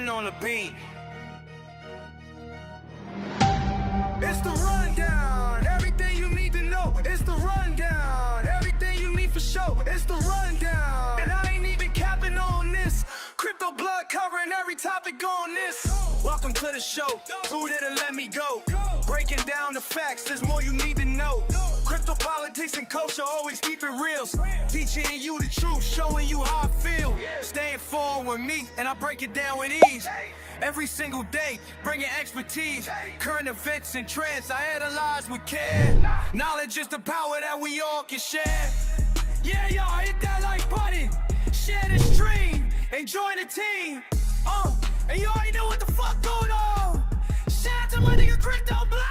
On the beat. It's the rundown. Everything you need to know. It's the rundown. Everything you need for show. It's the rundown. And I ain't even capping on this. Crypto blood covering every topic on this. Welcome to the show. Who didn't let me go? Breaking down the facts. There's more you need to know. Crypto politics and culture always keep it real. Teaching you the truth, showing you how I feel. Staying forward with me, and I break it down with ease. Every single day, bringing expertise, current events and trends I analyze with care. Knowledge is the power that we all can share. Yeah, y'all hit that like button, share the stream, and join the team. And you already know what the fuck going on. Shout out to my nigga Crypto Black.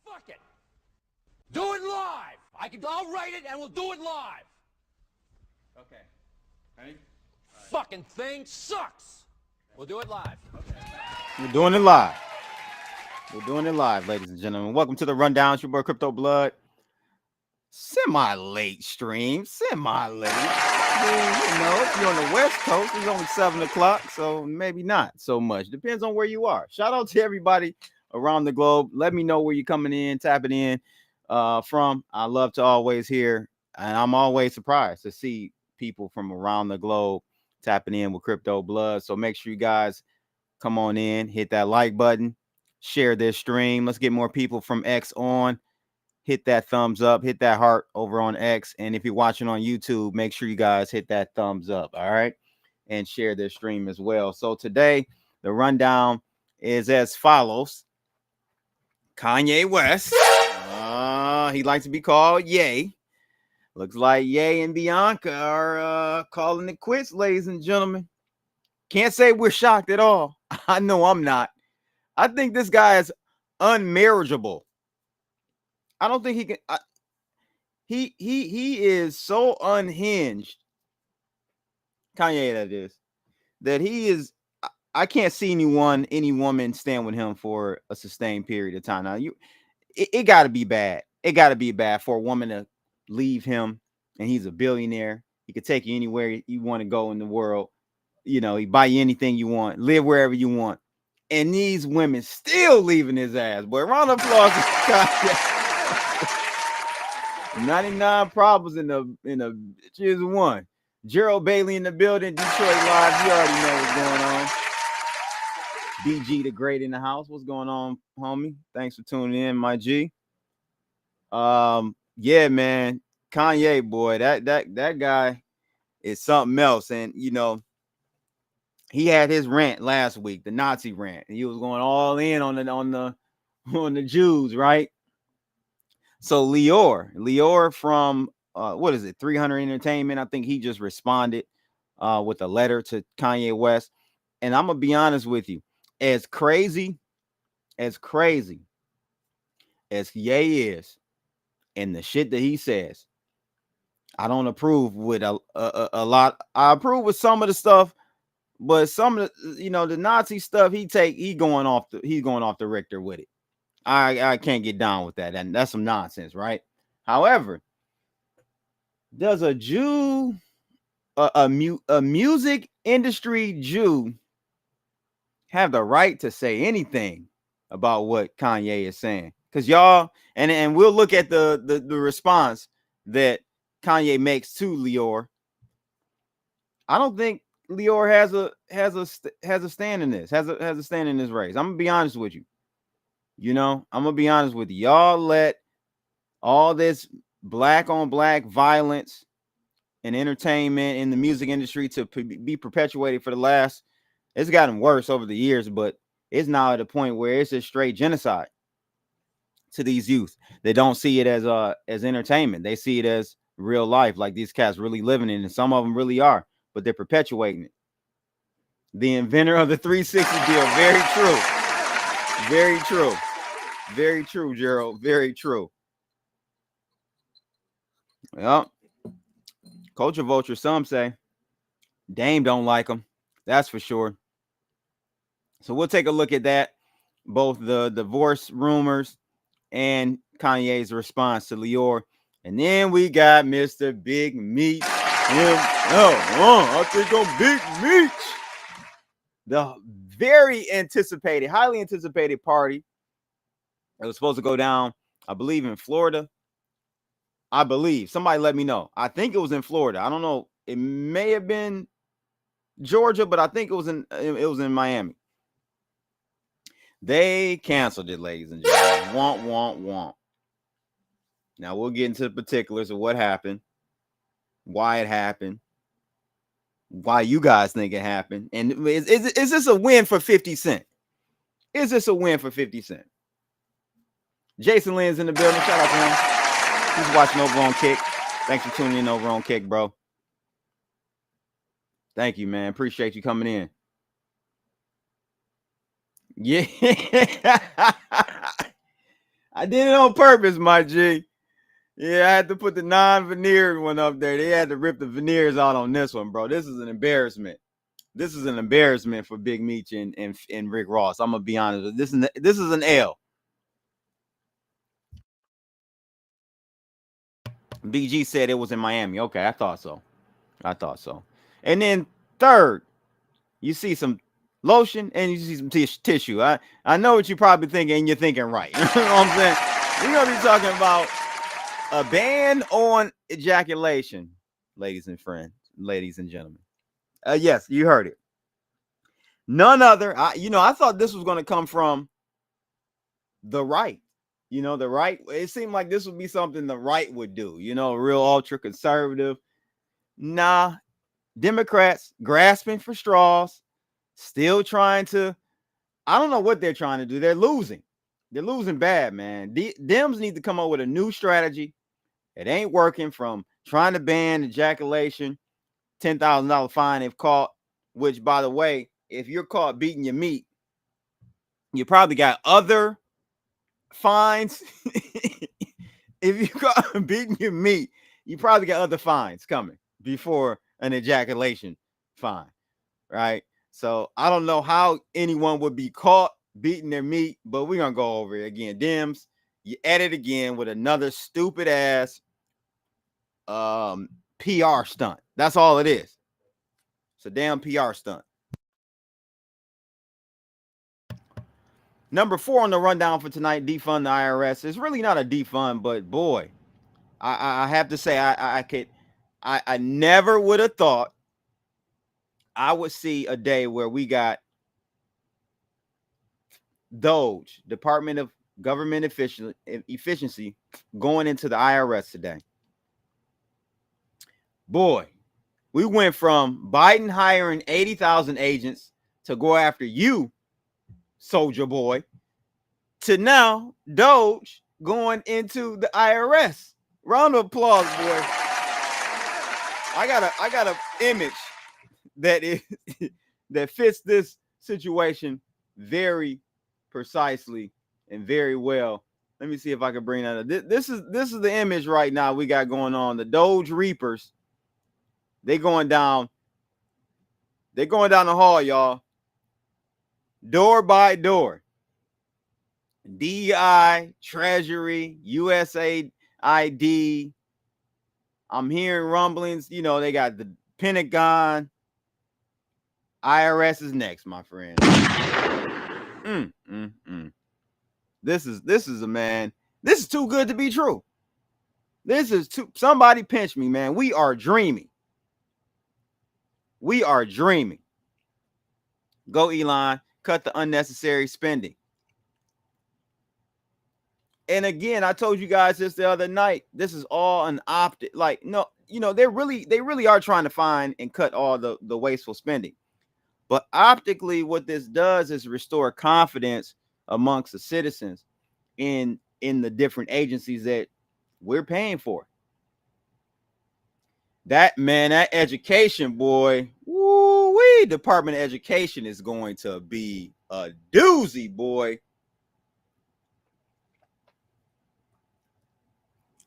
Fuck it. Do it live. I'll write it and we'll do it live. Okay. Ready? Fucking thing sucks. We'll do it live. Okay. We're doing it live. We're doing it live, ladies and gentlemen. Welcome to the Rundown. It's your boy Crypto Blood. Semi-late stream. Semi-late. If you're on the West Coast, it's only 7 o'clock, so maybe not so much. Depends on where you are. Shout out to everybody around the globe. Let me know where you're coming in, tapping in from. I love to always hear, and I'm always surprised to see people from around the globe tapping in with Crypto Blood. So make sure you guys come on in, hit that like button, share this stream. Let's get more people from X on. Hit that thumbs up, hit that heart over on X. And if you're watching on YouTube, make sure you guys hit that thumbs up, all right? And share this stream as well. So today, the rundown is as follows. Kanye West. He likes to be called Ye. Looks like Ye and Bianca are calling it quits, ladies and gentlemen. Can't say we're shocked at all. I know I'm not. I think this guy is unmarriageable. I don't think he can. He is so unhinged. Kanye, that is. That he is. I can't see any woman stand with him for a sustained period of time. Now, it got to be bad. It got to be bad for a woman to leave him, and he's a billionaire. He could take you anywhere you want to go in the world. You know, he buy you anything you want, live wherever you want, and these women still leaving his ass. Boy, round of applause. 99 problems in the choose one. Gerald Bailey in the building, Detroit Live. You already know what's going on. DG the Great in the house. What's going on, homie? Thanks for tuning in, my G. Yeah, man. Kanye, boy, that guy is something else. And you know, he had his rant last week, the Nazi rant, and he was going all in on the Jews, right? So Lyor from what is it, 300 Entertainment? I think he just responded with a letter to Kanye West. And I'm gonna be honest with you. As crazy as Ye is and the shit that he says, I don't approve with a lot. I approve with some of the stuff, but some of the, the Nazi stuff he's going off the Richter with it. I can't get down with that, and that's some nonsense, right? However, does a Jew, a music industry Jew, have the right to say anything about what Kanye is saying? Because y'all, and we'll look at the response that Kanye makes to Lyor. I don't think Lyor has a stand in this, has a stand in this race. I'm gonna be honest with you. I'm gonna be honest with you. Y'all let all this black on black violence in entertainment, in the music industry to be perpetuated for the last, it's gotten worse over the years, but it's now at a point where it's a straight genocide to these youth. They don't see it as entertainment. They see it as real life, like these cats really living in it, and some of them really are, but they're perpetuating it. The inventor of the 360 deal. Very true. Very true. Very true, Gerald. Very true. Yep. Culture vulture, some say. Dame don't like them. That's for sure. So we'll take a look at that. Both the divorce rumors and Kanye's response to Lyor. And then we got Mr. Big Meech. I think I'm Big Meech. The very anticipated, highly anticipated party that was supposed to go down, I believe, in Florida. I believe. Somebody let me know. I think it was in Florida. I don't know. It may have been Georgia, but I think it was in Miami. They canceled it, ladies and gentlemen. Want. Now we'll get into the particulars of what happened, why it happened, why you guys think it happened, and is this a win for 50 Cent? Is this a win for 50 Cent? Jason Lynn's in the building. Shout out to him. He's watching over on Kick. Thanks for tuning in over on Kick, bro. Thank you, man. Appreciate you coming in. Yeah. I did it on purpose, my G. Yeah, I had to put the non-veneered one up there. They had to rip the veneers out on this one, bro. This is an embarrassment. This is an embarrassment for Big Meech and Rick Ross. I'm gonna be honest. This is an L. BG said it was in Miami. Okay, I thought so. And then third, you see some lotion and you see some tissue. I know what you're probably thinking, and you're thinking right. You know what I'm saying? We're gonna be talking about a ban on ejaculation, ladies and gentlemen. Yes, you heard it. None other. I thought this was going to come from the right. The right. It seemed like this would be something the right would do. Real ultra conservative. Nah, Democrats grasping for straws, still trying to. I don't know what they're trying to do. They're losing. They're losing bad, man. Dems need to come up with a new strategy. It ain't working, from trying to ban ejaculation, $10,000 fine if caught, which, by the way, if you're caught beating your meat, you probably got other fines. If you're caught beating your meat, you probably got other fines coming before an ejaculation fine, right? So I don't know how anyone would be caught beating their meat, but we're going to go over it again. Dems, you at it again with another stupid ass PR stunt. That's all it is. It's a damn PR stunt. Number 4 on the rundown for tonight, defund the IRS. It's really not a defund, but boy, I have to say, I never would have thought I would see a day where we got DOGE, Department of Government Efficiency, going into the IRS today. Boy, we went from Biden hiring 80,000 agents to go after you, soldier boy, to now DOGE going into the IRS. Round of applause, boy. I got a image that fits this situation very precisely and very well. Let me see if I can bring that up. This is the image right now we got going on. The DOGE Reapers. They going down the hall, y'all. Door by door. DEI, Treasury, USAID. I'm hearing rumblings. They got the Pentagon. IRS is next, my friend. This is a man. This is too good to be true. Somebody pinch me, man. We are dreaming. Go, Elon. Cut the unnecessary spending. And again, I told you guys this the other night. This is all an optic. Like, no, they really are trying to find and cut all the wasteful spending. But optically, what this does is restore confidence amongst the citizens in the different agencies that we're paying for. That education, boy, woo-wee, Department of Education is going to be a doozy, boy.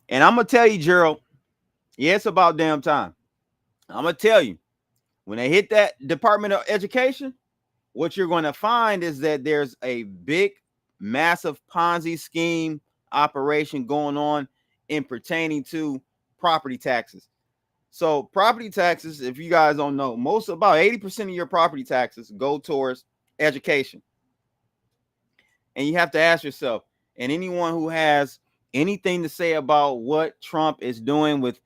And I'm gonna tell you, Gerald, yeah, it's about damn time. I'm gonna tell you, when they hit that Department of Education, what you're going to find is that there's a big, massive Ponzi scheme operation going on in pertaining to property taxes. So property taxes, if you guys don't know, about 80% of your property taxes go towards education. And you have to ask yourself, and anyone who has anything to say about what Trump is doing with,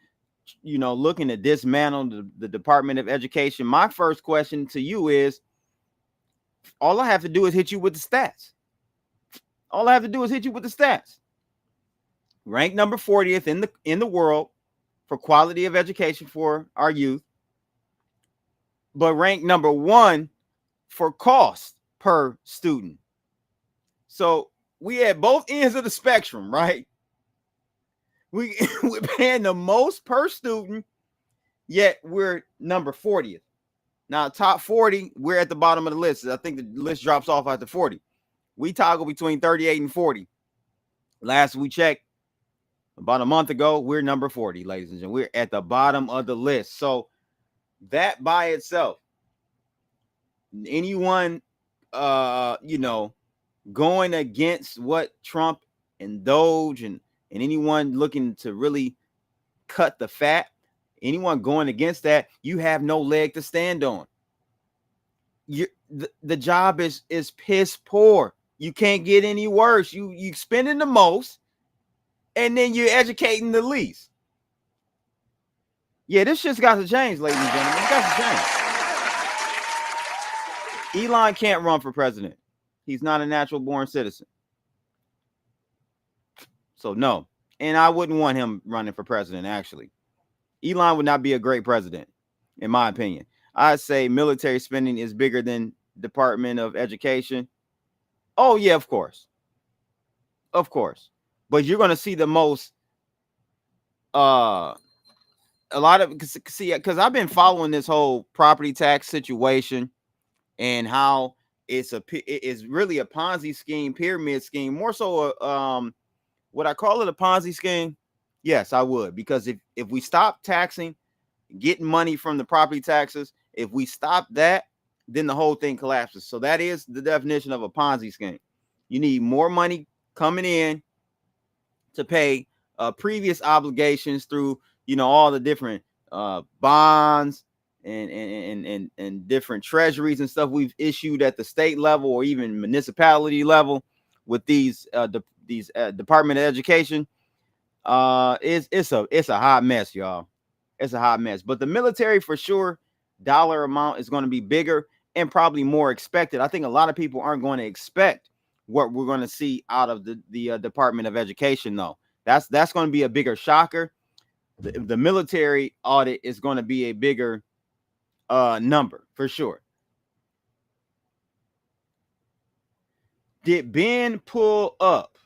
looking to dismantle the Department of Education, my first question to you is, all I have to do is hit you with the stats. All I have to do is hit you with the stats. Ranked number 40th in the world for quality of education for our youth, but ranked number 1 for cost per student. So we at both ends of the spectrum, right? We're paying the most per student, yet we're number 40th. Now, top 40, we're at the bottom of the list. I think the list drops off after 40. We toggle between 38 and 40. Last we checked, about a month ago, we're number 40, ladies and gentlemen. We're at the bottom of the list. So that by itself, anyone, going against what Trump and DOGE and anyone looking to really cut the fat, anyone going against that, you have no leg to stand on. The job is piss poor. You can't get any worse. You spending the most, and then you're educating the least. Yeah, this shit's got to change, ladies and gentlemen. It's got to change. Elon can't run for president. He's not a natural born citizen. So no. And I wouldn't want him running for president, actually. Elon would not be a great president, in my opinion. I'd say military spending is bigger than Department of Education. Oh, yeah, of course. Of course. But you're going to see the most, a lot of, because I've been following this whole property tax situation and how it's really a Ponzi scheme, pyramid scheme, more so would I call it a Ponzi scheme? Yes, I would, because if we stop taxing, getting money from the property taxes, if we stop that, then the whole thing collapses. So that is the definition of a Ponzi scheme. You need more money coming in to pay previous obligations through, all the different bonds and different treasuries and stuff we've issued at the state level or even municipality level with these Department of Education. It's a hot mess, y'all. It's a hot mess. But the military, for sure, dollar amount is going to be bigger and probably more expected. I think a lot of people aren't going to expect what we're going to see out of the Department of Education, though. That's going to be a bigger shocker. The military audit is going to be a bigger number for sure. Did Ben pull up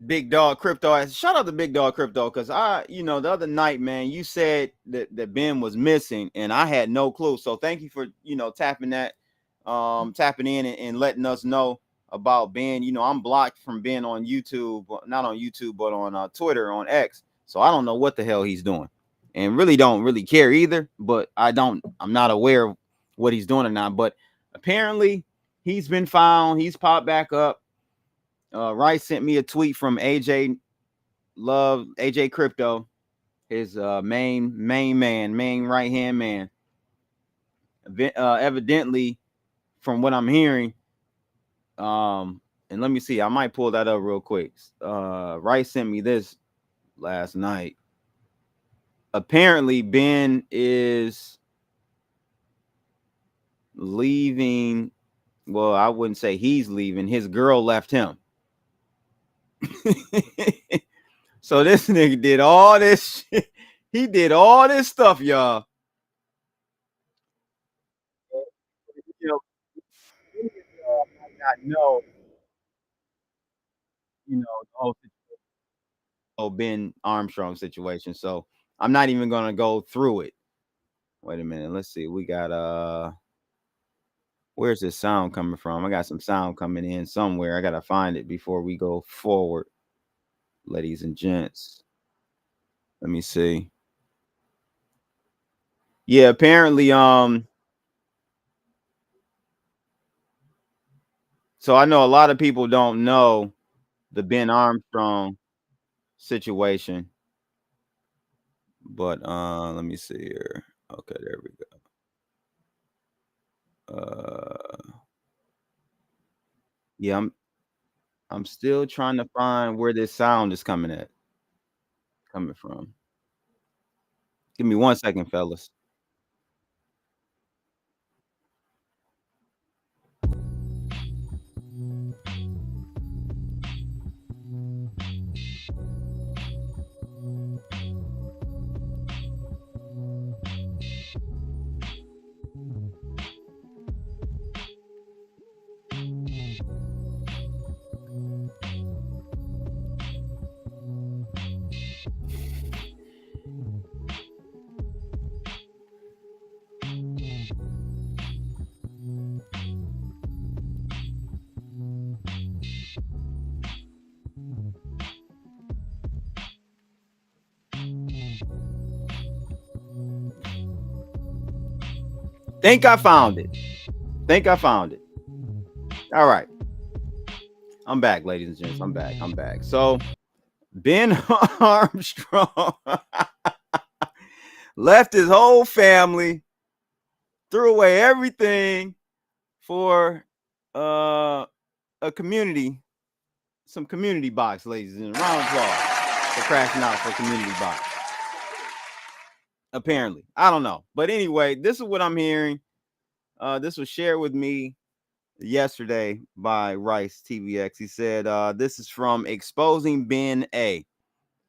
Big Dog Crypto? Shout out to Big Dog Crypto, because the other night, man, you said that Ben was missing and I had no clue. So thank you for tapping in and letting us know about Ben. I'm blocked from Ben on YouTube, not on YouTube, but on Twitter, on X. So I don't know what the hell he's doing, and really don't really care either. But I'm not aware of what he's doing or not. But apparently he's been found. He's popped back up. Rice sent me a tweet from AJ Crypto, his main right hand man. Evidently, from what I'm hearing, and let me see, I might pull that up real quick. Rice sent me this last night. Apparently, Ben is leaving. Well, I wouldn't say he's leaving. His girl left him. So this nigga did all this shit. He did all this stuff, y'all. You know, might not know, the whole Ben Armstrong situation. So I'm not even gonna go through it. Wait a minute. Let's see. We got where's this sound coming from? I got some sound coming in somewhere. I gotta find it before we go forward, ladies and gents. Let me see. Yeah, apparently, so I know a lot of people don't know the Ben Armstrong situation, but let me see here. Okay, there we go. Yeah, I'm still trying to find where this sound is coming from. Give me 1 second, fellas. Think I found it. All right. I'm back, ladies and gents. I'm back. So Ben Armstrong left his whole family, threw away everything for a community, some community box, ladies and round of applause for crashing out for community box. Apparently, I don't know, but anyway, this is what I'm hearing. This was shared with me yesterday by Rice TVX. He said, this is from Exposing Ben A.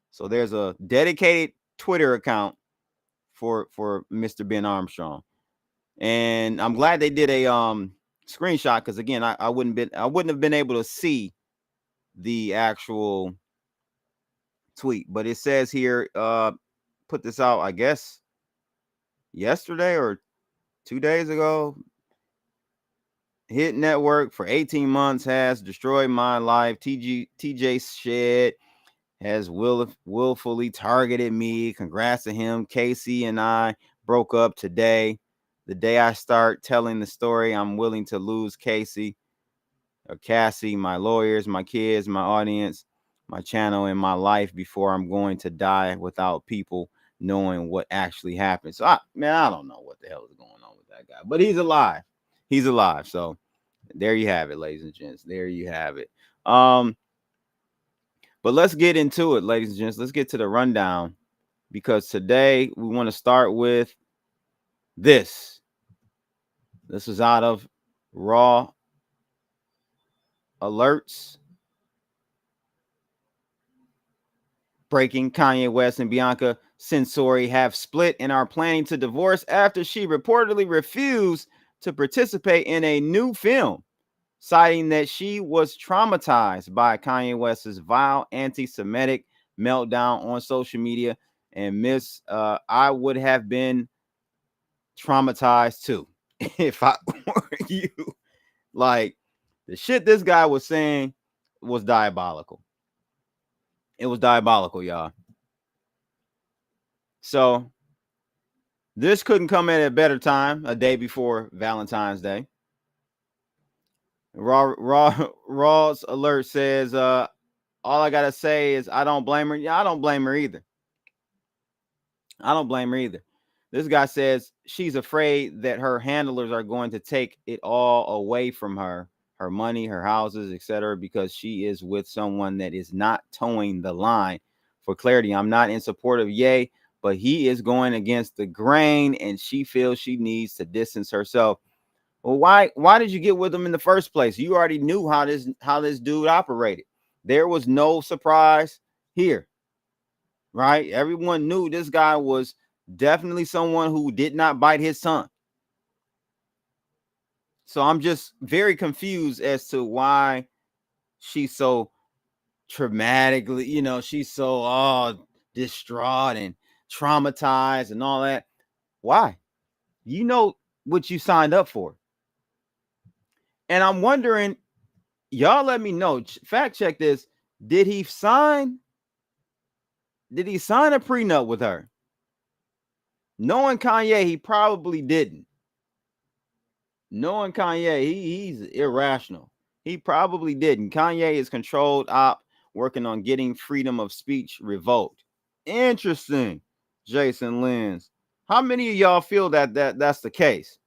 So there's a dedicated Twitter account for Mr. Ben Armstrong. And I'm glad they did a screenshot, because again, I wouldn't have been able to see the actual tweet. But it says here, put this out, I guess, yesterday or 2 days ago. Hit network for 18 months has destroyed my life. TJ Shed has willfully targeted me. Congrats to him. Casey and I broke up today. The day I start telling the story, I'm willing to lose Casey or Cassie, my lawyers, my kids, my audience, my channel, and my life before I'm going to die without people knowing what actually happened. So I don't know what the hell is going on with that guy, but he's alive. He's alive. So there you have it, ladies and gents. There you have it. But let's get into it, ladies and gents. Let's get to the rundown, because today we want to start with this. This is out of Raw Alerts. Breaking: Kanye West and Bianca Divorce have split and are planning to divorce after she reportedly refused to participate in a new film, citing that she was traumatized by Kanye West's vile anti-Semitic meltdown on social media. And Miss, I would have been traumatized too if I were you. Like, the shit this guy was saying was diabolical. It was diabolical, y'all. So this couldn't come at a better time, a day before Valentine's Day. Raw's alert says, all I gotta say is I don't blame her. Yeah, I don't blame her either. This guy says she's afraid that her handlers are going to take it all away from her money, her houses, etc., because she is with someone that is not towing the line. For clarity, I'm not in support of Ye, but he is going against the grain, and she feels she needs to distance herself. Well, why did you get with him in the first place? You already knew how this dude operated. There was no surprise here, right? Everyone knew this guy was definitely someone who did not bite his tongue. So I'm just very confused as to why she's so traumatically, she's so distraught and traumatized and all that. Why? You know what you signed up for. And I'm wondering, y'all let me know, fact check this. Did he sign a prenup with her? Knowing Kanye, he probably didn't. Knowing Kanye, he's irrational. He probably didn't. Kanye is controlled op working on getting freedom of speech revoked. Interesting, Jason Lenz. How many of y'all feel that's the case?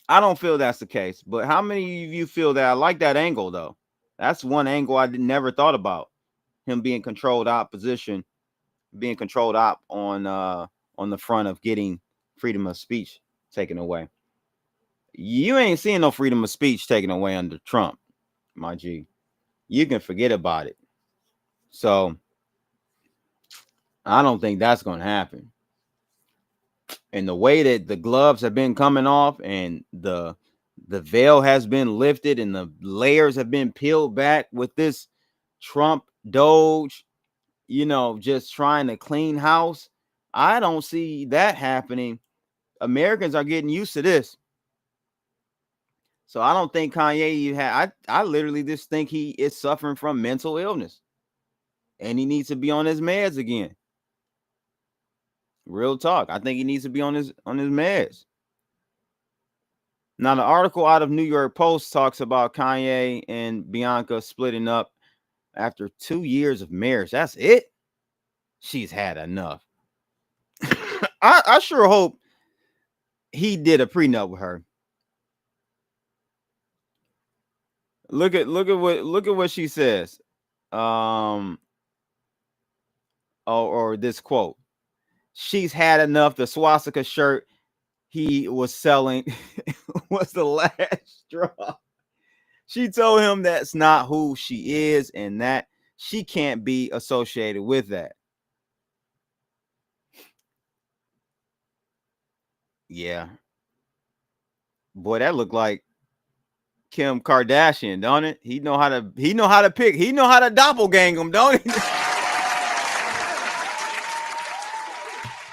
I don't feel that's the case, but how many of you feel that? I like that angle, though. That's one angle I never thought about. Him being controlled opposition, being controlled op on the front of getting freedom of speech taken away. You ain't seeing no freedom of speech taken away under Trump, my G. You can forget about it. So I don't think that's going to happen. And the way that the gloves have been coming off and the veil has been lifted and the layers have been peeled back with this Trump Doge, just trying to clean house, I don't see that happening. Americans are getting used to this. So I don't think Kanye, I literally just think he is suffering from mental illness and he needs to be on his meds again. Real talk. I think he needs to be on his meds. Now, the article out of New York Post talks about Kanye and Bianca splitting up after 2 years of marriage. That's it. She's had enough. I sure hope he did a prenup with her. Look at what she says. Or this quote. She's had enough. The swastika shirt he was selling was the last straw. She told him that's not who she is and that she can't be associated with that. Yeah. Boy, that looked like Kim Kardashian, don't it? He know how to pick. He know how to doppelgang him, don't he?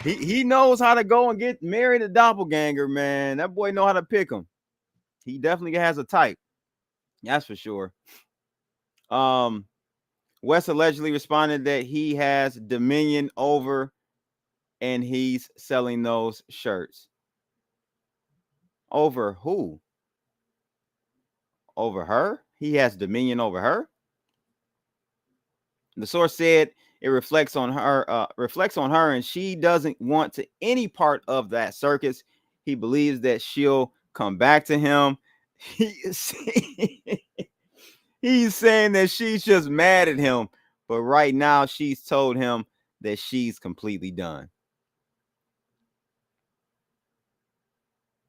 He knows how to go and get married a doppelganger, man. That boy know how to pick him. He definitely has a type. That's for sure. West allegedly responded that he has dominion over and he's selling those shirts. Over who? Over her? He has dominion over her? The source said it reflects on her, and she doesn't want to any part of that circus. He believes that she'll come back to him. He's saying that she's just mad at him, but right now she's told him that she's completely done.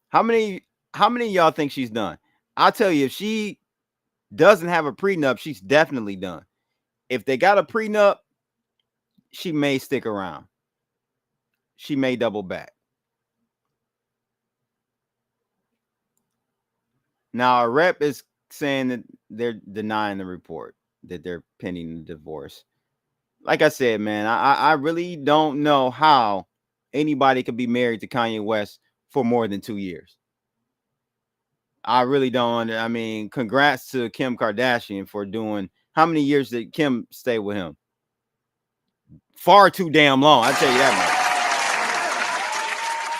How many of y'all think she's done? I'll tell you, if she doesn't have a prenup, she's definitely done. If they got a prenup, she may stick around. She may double back. Now, a rep is saying that they're denying the report, that they're pending the divorce. Like I said, man, I really don't know how anybody could be married to Kanye West for more than 2 years. I really don't. I mean, congrats to Kim Kardashian for doing. How many years did Kim stay with him? Far too damn long. I tell you that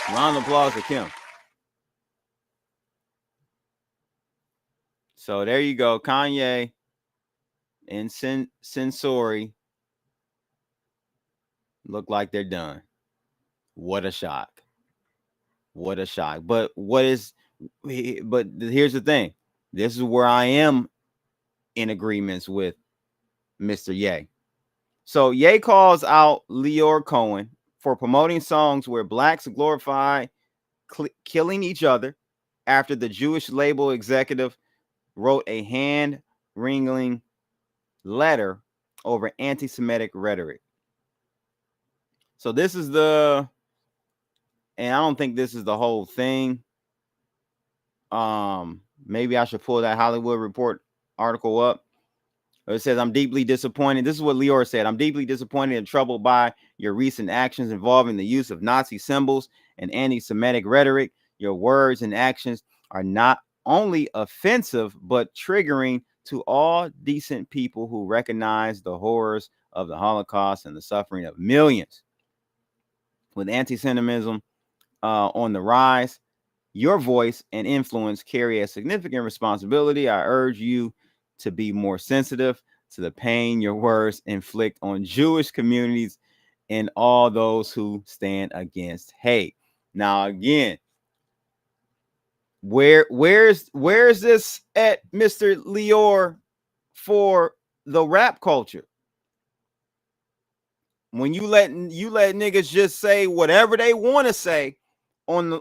much. Round of applause to Kim. So there you go. Kanye and Sensori look like they're done. What a shock. What a shock. But here's the thing. This is where I am in agreements with Mr. Ye. So Ye calls out Lyor Cohen for promoting songs where blacks glorify killing each other after the Jewish label executive wrote a hand-wringing letter over anti-Semitic rhetoric. So this is the, and I don't think this is the whole thing. Maybe I should pull that Hollywood Report article up. It says, I'm deeply disappointed. This is what Lyor said. I'm deeply disappointed and troubled by your recent actions involving the use of Nazi symbols and anti-Semitic rhetoric. Your words and actions are not only offensive, but triggering to all decent people who recognize the horrors of the Holocaust and the suffering of millions. With anti-Semitism on the rise, your voice and influence carry a significant responsibility. I urge you to be more sensitive to the pain your words inflict on Jewish communities and all those who stand against hate. Now, again, where's this at, Mr. Lyor, for the rap culture? When you let niggas just say whatever they want to say on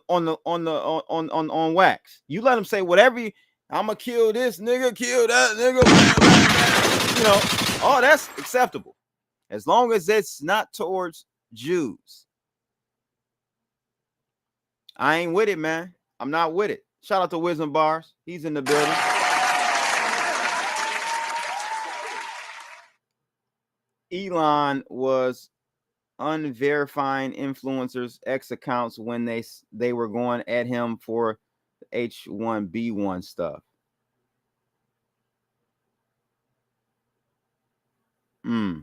wax, you let them say whatever. I'ma kill this nigga, kill that nigga, you know. Oh, that's acceptable as long as it's not towards Jews. I ain't with it, man. I'm not with it. Shout out to Wisdom Bars. He's in the building. Elon was unverifying influencers' X accounts when they were going at him for H1B1 stuff. I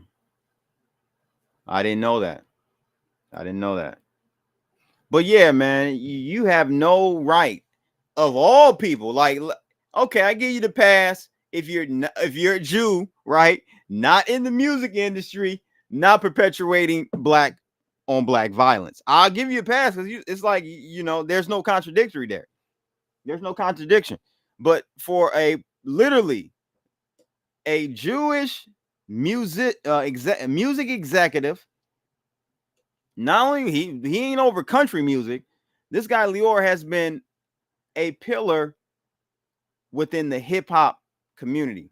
didn't know that. But yeah, man, you have no right of all people. Like, okay, I give you the pass if you're a Jew, right? Not in the music industry, not perpetuating black on black violence. I'll give you a pass because it's like, you know, there's no contradictory there. There's no contradiction. But for literally a Jewish music executive, not only he ain't over country music, this guy Lyor has been a pillar within the hip hop community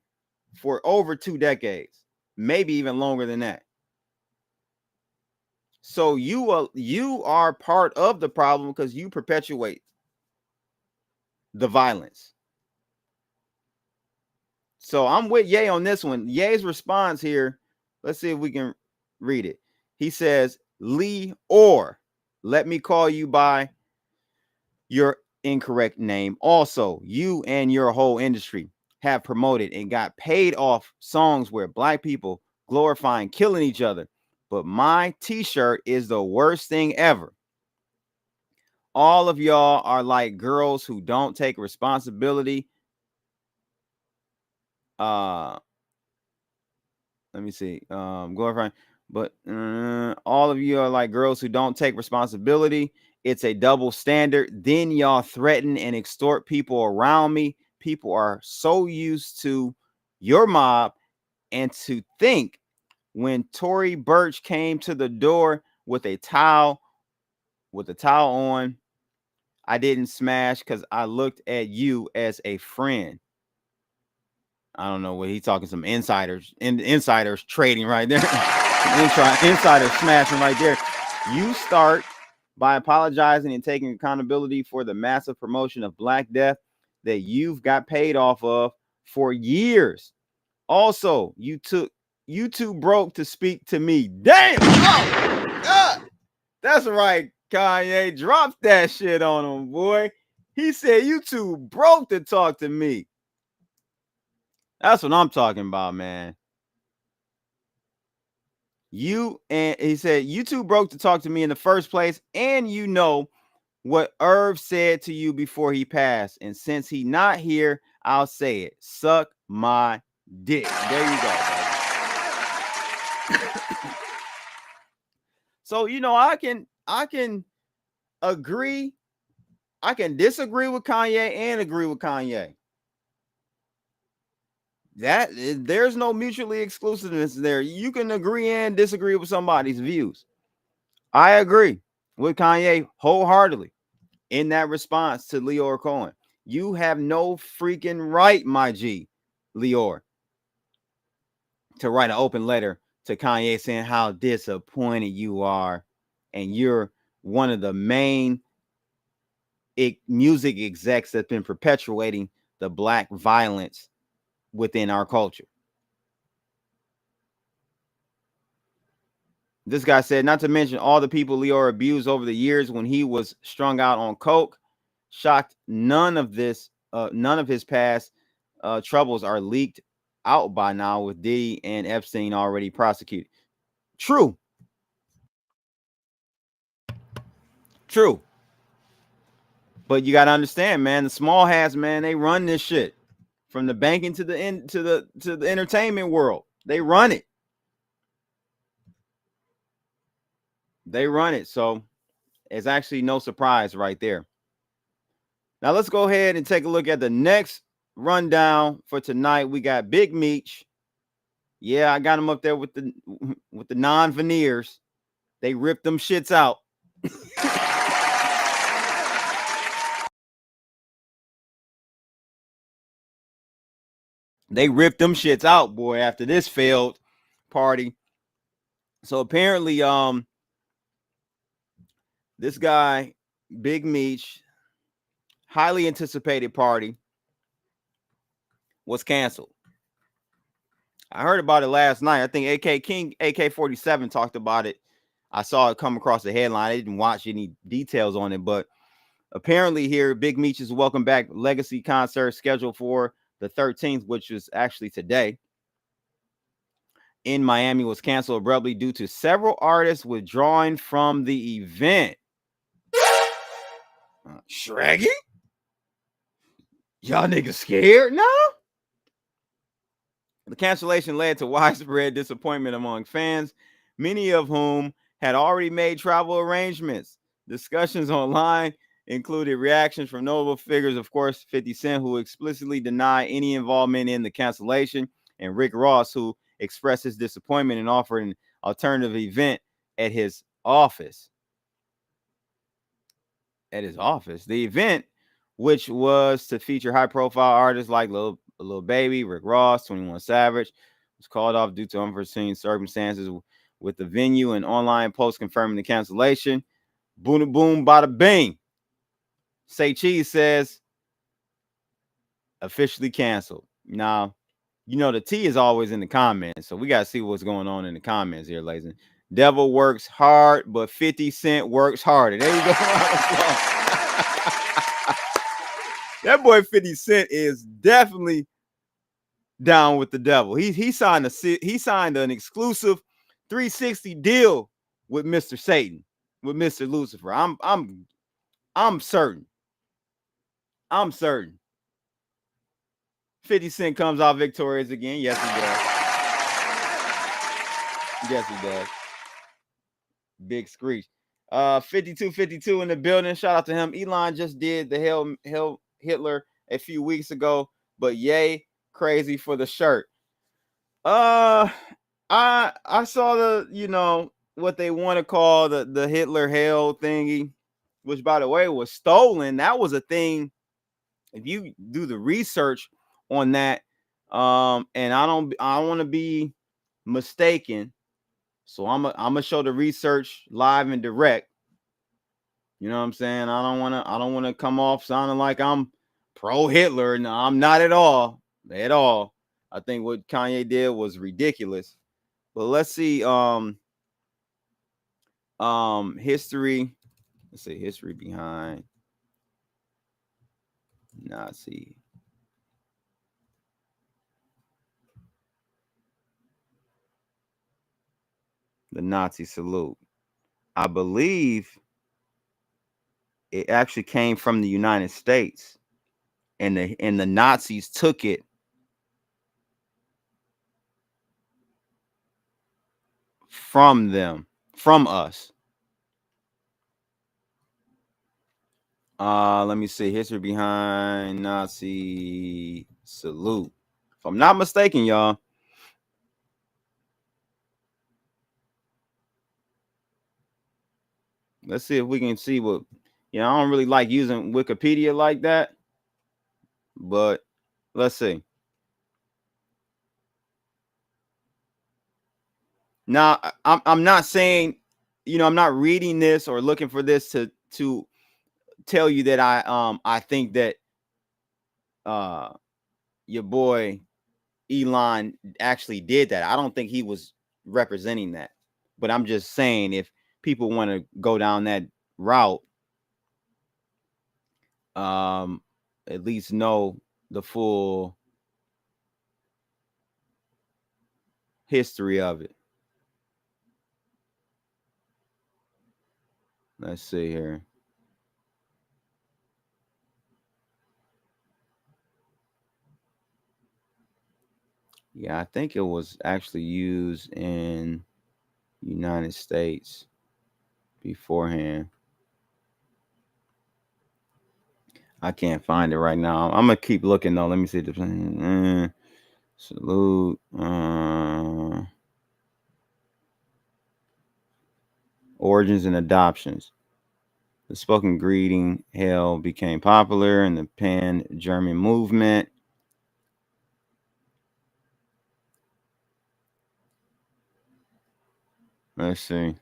for over 2 decades, maybe even longer than that. So you are part of the problem because you perpetuate the violence. So I'm with Ye on this one. Ye's response here, let's see if we can read it. He says, Lyor, let me call you by your incorrect name. Also, you and your whole industry have promoted and got paid off songs where black people glorifying killing each other. But my t-shirt is the worst thing ever. All of y'all are like girls who don't take responsibility. Let me see. Glorifying, but all of you are like girls who don't take responsibility. It's a double standard. Then y'all threaten and extort people around me. People are so used to your mob, and to think when Tory Burch came to the door with a towel on, I didn't smash because I looked at you as a friend. I don't know what he's talking, some insiders trading right there. Insider smashing right there. You start by apologizing and taking accountability for the massive promotion of Black Death that you've got paid off of for years. Also, you too broke to speak to me. Damn! Oh, God. That's right, Kanye. Drop that shit on him, boy. He said you too broke to talk to me. That's what I'm talking about, man. He said you too broke to talk to me in the first place, and you know what Irv said to you before he passed. And since he not here, I'll say it. Suck my dick. There you go, baby. So, you know, I can agree. I can disagree with Kanye and agree with Kanye. There's no mutually exclusiveness there. You can agree and disagree with somebody's views. I agree with Kanye wholeheartedly in that response to Lyor Cohen. You have no freaking right, my G, Lyor. to write an open letter to Kanye saying how disappointed you are, and you're one of the main music execs that's been perpetuating the black violence within our culture. This guy said, not to mention all the people Lyor abused over the years when he was strung out on coke. Shocked none of his past troubles are leaked out by now, with Diddy and Epstein already prosecuted. True. But you got to understand, man, the small hats, man, they run this shit from the banking to the entertainment world. They run it. So it's actually no surprise right there. Now let's go ahead and take a look at the next rundown for tonight. We got Big Meech. Yeah, I got him up there with the non-veneers. They ripped them shits out. They ripped them shits out, boy, after this failed party. So apparently, this guy, Big Meech, highly anticipated party, was canceled. I heard about it last night. I think AK-47 talked about it. I saw it come across the headline. I didn't watch any details on it, but apparently here, Big Meech's Welcome Back Legacy concert scheduled for the 13th, which is actually today, in Miami, was canceled abruptly due to several artists withdrawing from the event. Shraggy? Y'all niggas scared now? The cancellation led to widespread disappointment among fans, many of whom had already made travel arrangements. Discussions online included reactions from notable figures, of course, 50 Cent, who explicitly denied any involvement in the cancellation, and Rick Ross, who expressed his disappointment and offered an alternative event at his office. The event, which was to feature high-profile artists like Lil Baby, Rick Ross, 21 Savage, was called off due to unforeseen circumstances with the venue and online posts confirming the cancellation. Boom, boom, bada bing. Say Cheese says officially canceled. Now, you know the T is always in the comments, so we got to see what's going on in the comments here, ladies. And devil works hard, but 50 Cent works harder. There you go. That boy 50 Cent is definitely down with the devil. He signed an exclusive 360 deal with Mr. Satan, with Mr. Lucifer. I'm certain. 50 Cent comes out victorious again. Yes, he does. Big screech. 5252 in the building. Shout out to him. Elon just did the Hail Hitler a few weeks ago, but yay crazy for the shirt. I saw the, what they want to call the Hitler Hail thingy, which by the way was stolen. That was a thing. If you do the research on that, and I don't want to be mistaken, so I'm gonna show the research live and direct. You know what I'm saying? I don't want to come off sounding like I'm pro Hitler. No, I'm not at all. I think what Kanye did was ridiculous. But let's see. History. Let's see history behind Nazi. The Nazi salute. I believe it actually came from the United States, and the Nazis took it from us. Let me see history behind Nazi salute. If I'm not mistaken, y'all. Let's see if we can see what. I don't really like using Wikipedia like that, but let's see. Now, I'm not saying, I'm not reading this or looking for this to tell you that I think that your boy Elon actually did that. I don't think he was representing that. But I'm just saying, if people want to go down that route, at least know the full history of it. Let's see here. Yeah, I think it was actually used in United States beforehand. I can't find it right now. I'm gonna keep looking though. Let me see the salute. Origins and adoptions. The spoken greeting hail became popular in the pan-German movement. Let's see.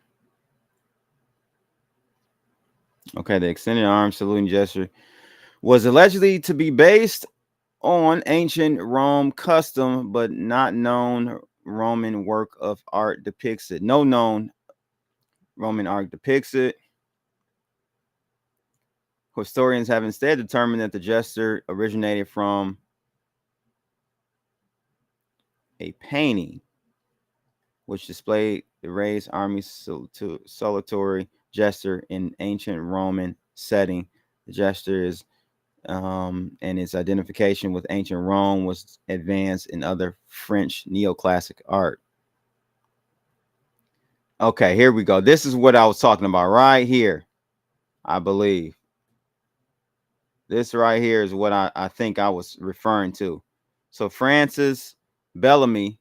Okay, the extended arm saluting gesture was allegedly to be based on ancient Rome custom, but not known Roman work of art depicts it. No known Roman art depicts it. Historians have instead determined that the gesture originated from a painting which displayed the raised army salutatory gesture in ancient Roman setting. The gesture is and its identification with ancient Rome was advanced in other French neoclassic art. Okay, here we go. This is what I was talking about right here, I believe. This right here is what I think I was referring to. So Francis Bellamy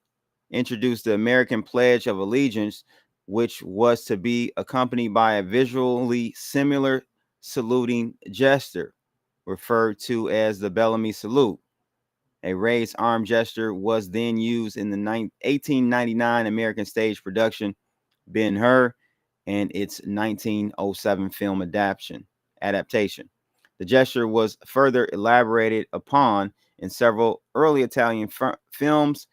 introduced the American Pledge of Allegiance, which was to be accompanied by a visually similar saluting gesture, referred to as the Bellamy salute. A raised arm gesture was then used in the 1899 American stage production Ben-Hur and its 1907 film adaptation. The gesture was further elaborated upon in several early Italian films.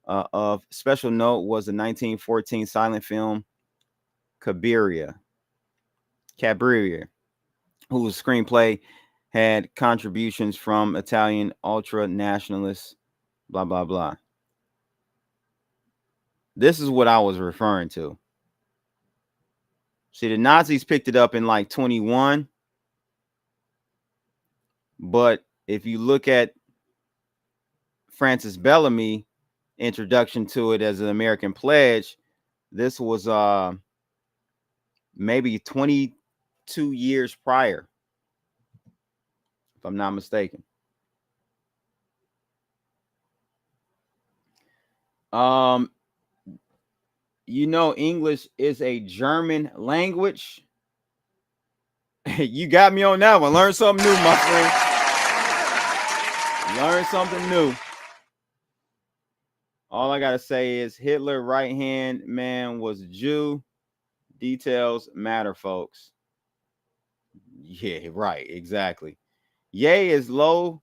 Of special note was the 1914 silent film Cabiria, whose screenplay had contributions from Italian ultra-nationalists, blah, blah, blah. This is what I was referring to. See, the Nazis picked it up in like 21. But if you look at Francis Bellamy introduction to it as an American pledge, this was maybe 22 years prior, if I'm not mistaken. English is a German language. You got me on that one. Learn something new, my friend. Learn something new. All I gotta say is Hitler right hand man was a Jew. Details matter, folks. Yeah, right, exactly. Yay is low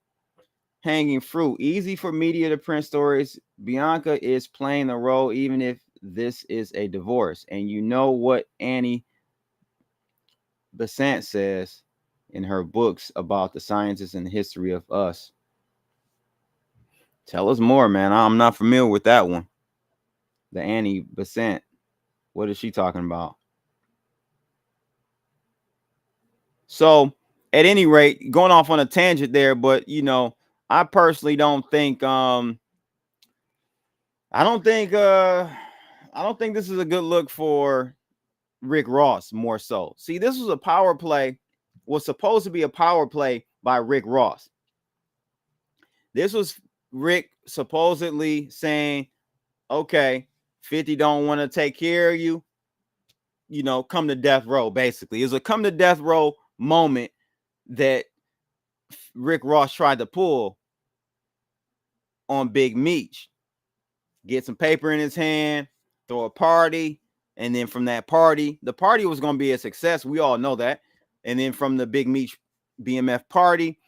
hanging fruit. Easy for media to print stories. Bianca is playing the role, even if this is a divorce. And you know what Annie Besant says in her books about the sciences and the history of us. Tell us more, man. I'm not familiar with that one. The Annie Besant. What is she talking about? So, at any rate, going off on a tangent there, but I personally don't think I don't think this is a good look for Rick Ross. More so, see, this was a power play, was supposed to be a power play by Rick Ross. This was Rick supposedly saying, okay, 50 don't want to take care of you, come to death row. Basically, it's a come to death row moment that Rick Ross tried to pull on Big Meech. Get some paper in his hand, throw a party, and then from that party, the party was going to be a success. We all know that. And then from the big Meech BMF party,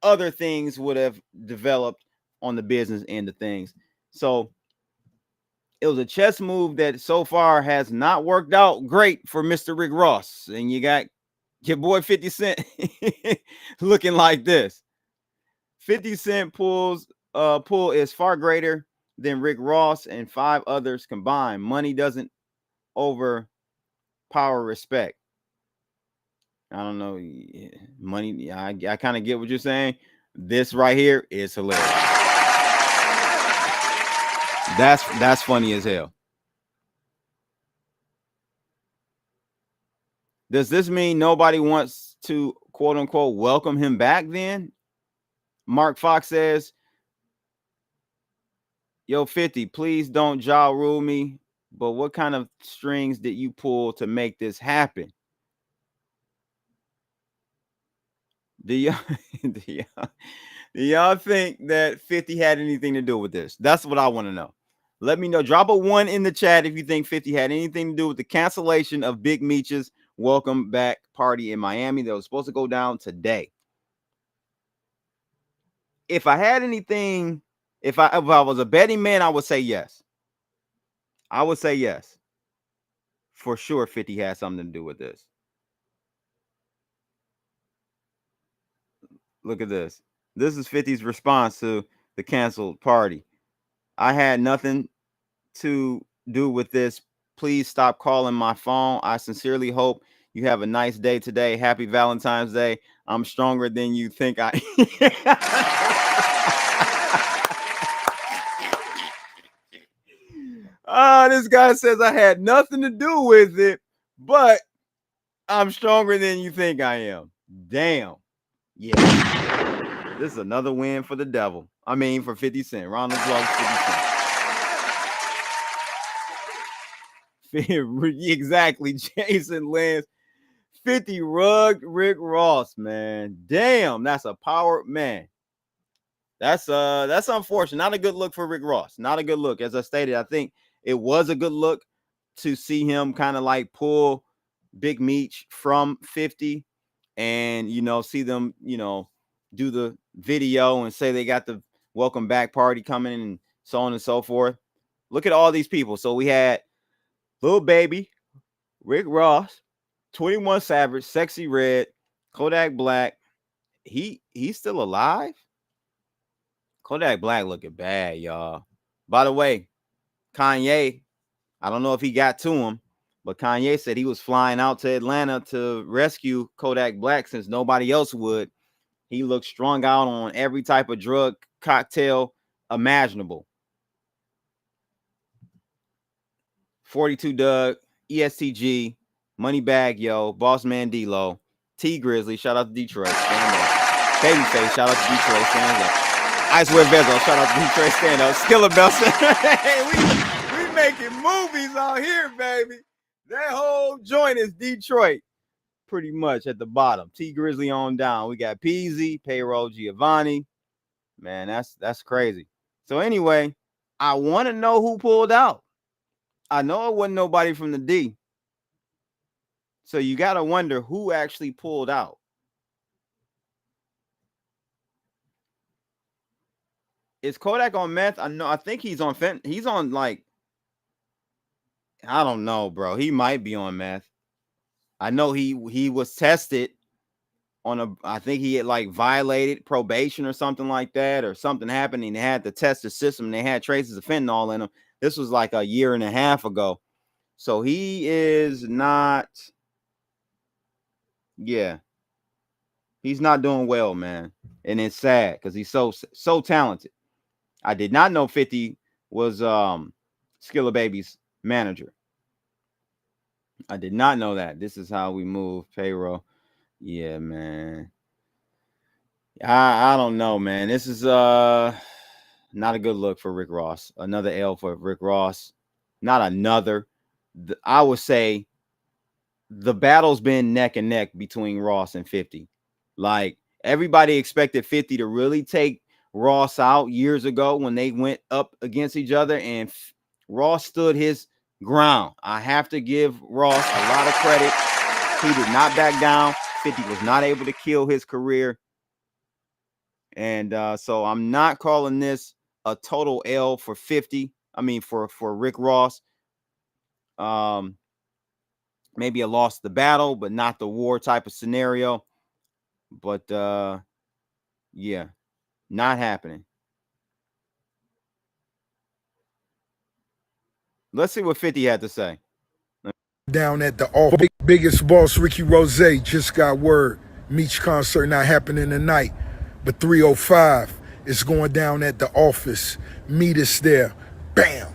other things would have developed on the business end of things. So it was a chess move that so far has not worked out great for Mr. Rick Ross. And you got your boy 50 Cent looking like this. 50 Cent pull is far greater than Rick Ross and 5 others combined. Money doesn't overpower respect. I don't know. Money, I kind of get what you're saying. This right here is hilarious. That's funny as hell. Does this mean nobody wants to, quote unquote, welcome him back then? Mark Fox says, yo, 50, please don't jaw rule me, but what kind of strings did you pull to make this happen? Do y'all think that 50 had anything to do with this? That's what I want to know. Let me know. Drop a 1 in the chat if you think 50 had anything to do with the cancellation of Big Meech's welcome back party in Miami that was supposed to go down today. If I had anything, if I was a betting man, I would say yes. I would say yes. For sure, 50 had something to do with this. Look at this. This is 50's response to the canceled party. I had nothing to do with this. Please stop calling my phone. I sincerely hope you have a nice day today. Happy Valentine's Day. I'm stronger than you think I this guy says I had nothing to do with it, but I'm stronger than you think I am. Damn. Yeah. This is another win for the devil. I mean, for 50 Cent. Round of applause, 50 Cent. Exactly. Jason Lance. 50 rugged Rick Ross, man. Damn, that's a power, man. That's unfortunate. Not a good look for Rick Ross. Not a good look. As I stated, I think it was a good look to see him kind of like pull Big Meech from 50 and, see them, do the video and say they got the welcome back party coming and so on and so forth. Look at all these people. So we had Lil Baby, Rick Ross, 21 Savage, Sexy Red, Kodak Black. He's still alive? Kodak Black looking bad, y'all. By the way, Kanye, I don't know if he got to him, but Kanye said he was flying out to Atlanta to rescue Kodak Black since nobody else would. He looked strung out on every type of drug cocktail imaginable. 42 Doug, ESTG, Moneybag Yo, Boss Man D-Lo, T Grizzly, shout out to Detroit, stand up. Babyface, shout out to Detroit, stand up. Icewear Vezo, shout out to Detroit, stand up. Skilla Belson, hey, we making movies out here, baby. That whole joint is Detroit. Pretty much at the bottom. T Grizzly on down. We got Peasy, Payroll Giovanni. Man, that's crazy. So anyway, I want to know who pulled out. I know it wasn't nobody from the D. So you got to wonder who actually pulled out. Is Kodak on meth? I think he's on he's on like, I don't know, bro. He might be on meth. I know he was tested on I think he had like violated probation or something like that, or something happened and they had to test the system and they had traces of fentanyl in him. This was like a year and a half ago. So he is not, yeah, he's not doing well, man. And it's sad because he's so talented. I did not know 50 was Skilla Baby's manager. I did not know that. This is how we move payroll. Yeah, man. I don't know, man. This is not a good look for Rick Ross. Another L for Rick Ross. Not another. I would say the battle's been neck and neck between Ross and 50. Like everybody expected 50 to really take Ross out years ago when they went up against each other, and Ross stood his ground. I have to give Ross a lot of credit. He did not back down. 50 was not able to kill his career. And so I'm not calling this a total L for 50. I mean, for Rick Ross. Maybe a loss the battle, but not the war type of scenario. But yeah, not happening. Let's see what 50 had to say. Down at the office, biggest boss Ricky Rose just got word. Meech concert not happening tonight, but 3:05 is going down at the office. Meet us there. Bam.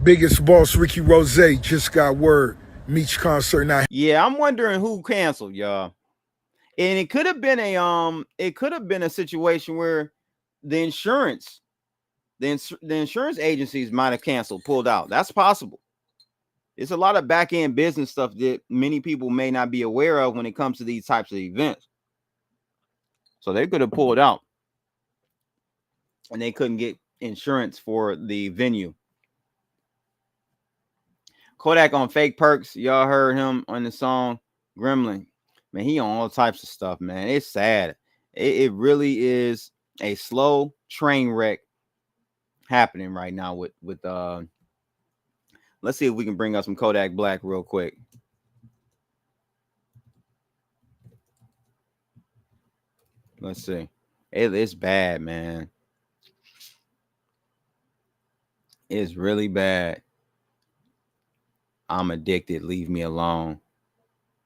Biggest boss Ricky Rose just got word. Meech concert not. Yeah, I'm wondering who canceled, y'all. And it could have been a situation where the insurance agencies might have canceled, pulled out. That's possible. It's a lot of back end business stuff that many people may not be aware of when it comes to these types of events. So they could have pulled out and they couldn't get insurance for the venue. Kodak on fake perks. Y'all heard him on the song Gremlin. Man, he on all types of stuff, man. It's sad. It really is a slow train wreck happening right now with let's see if we can bring up some Kodak Black real quick. Let's see. It's bad, man. It's really bad. I'm addicted. Leave me alone.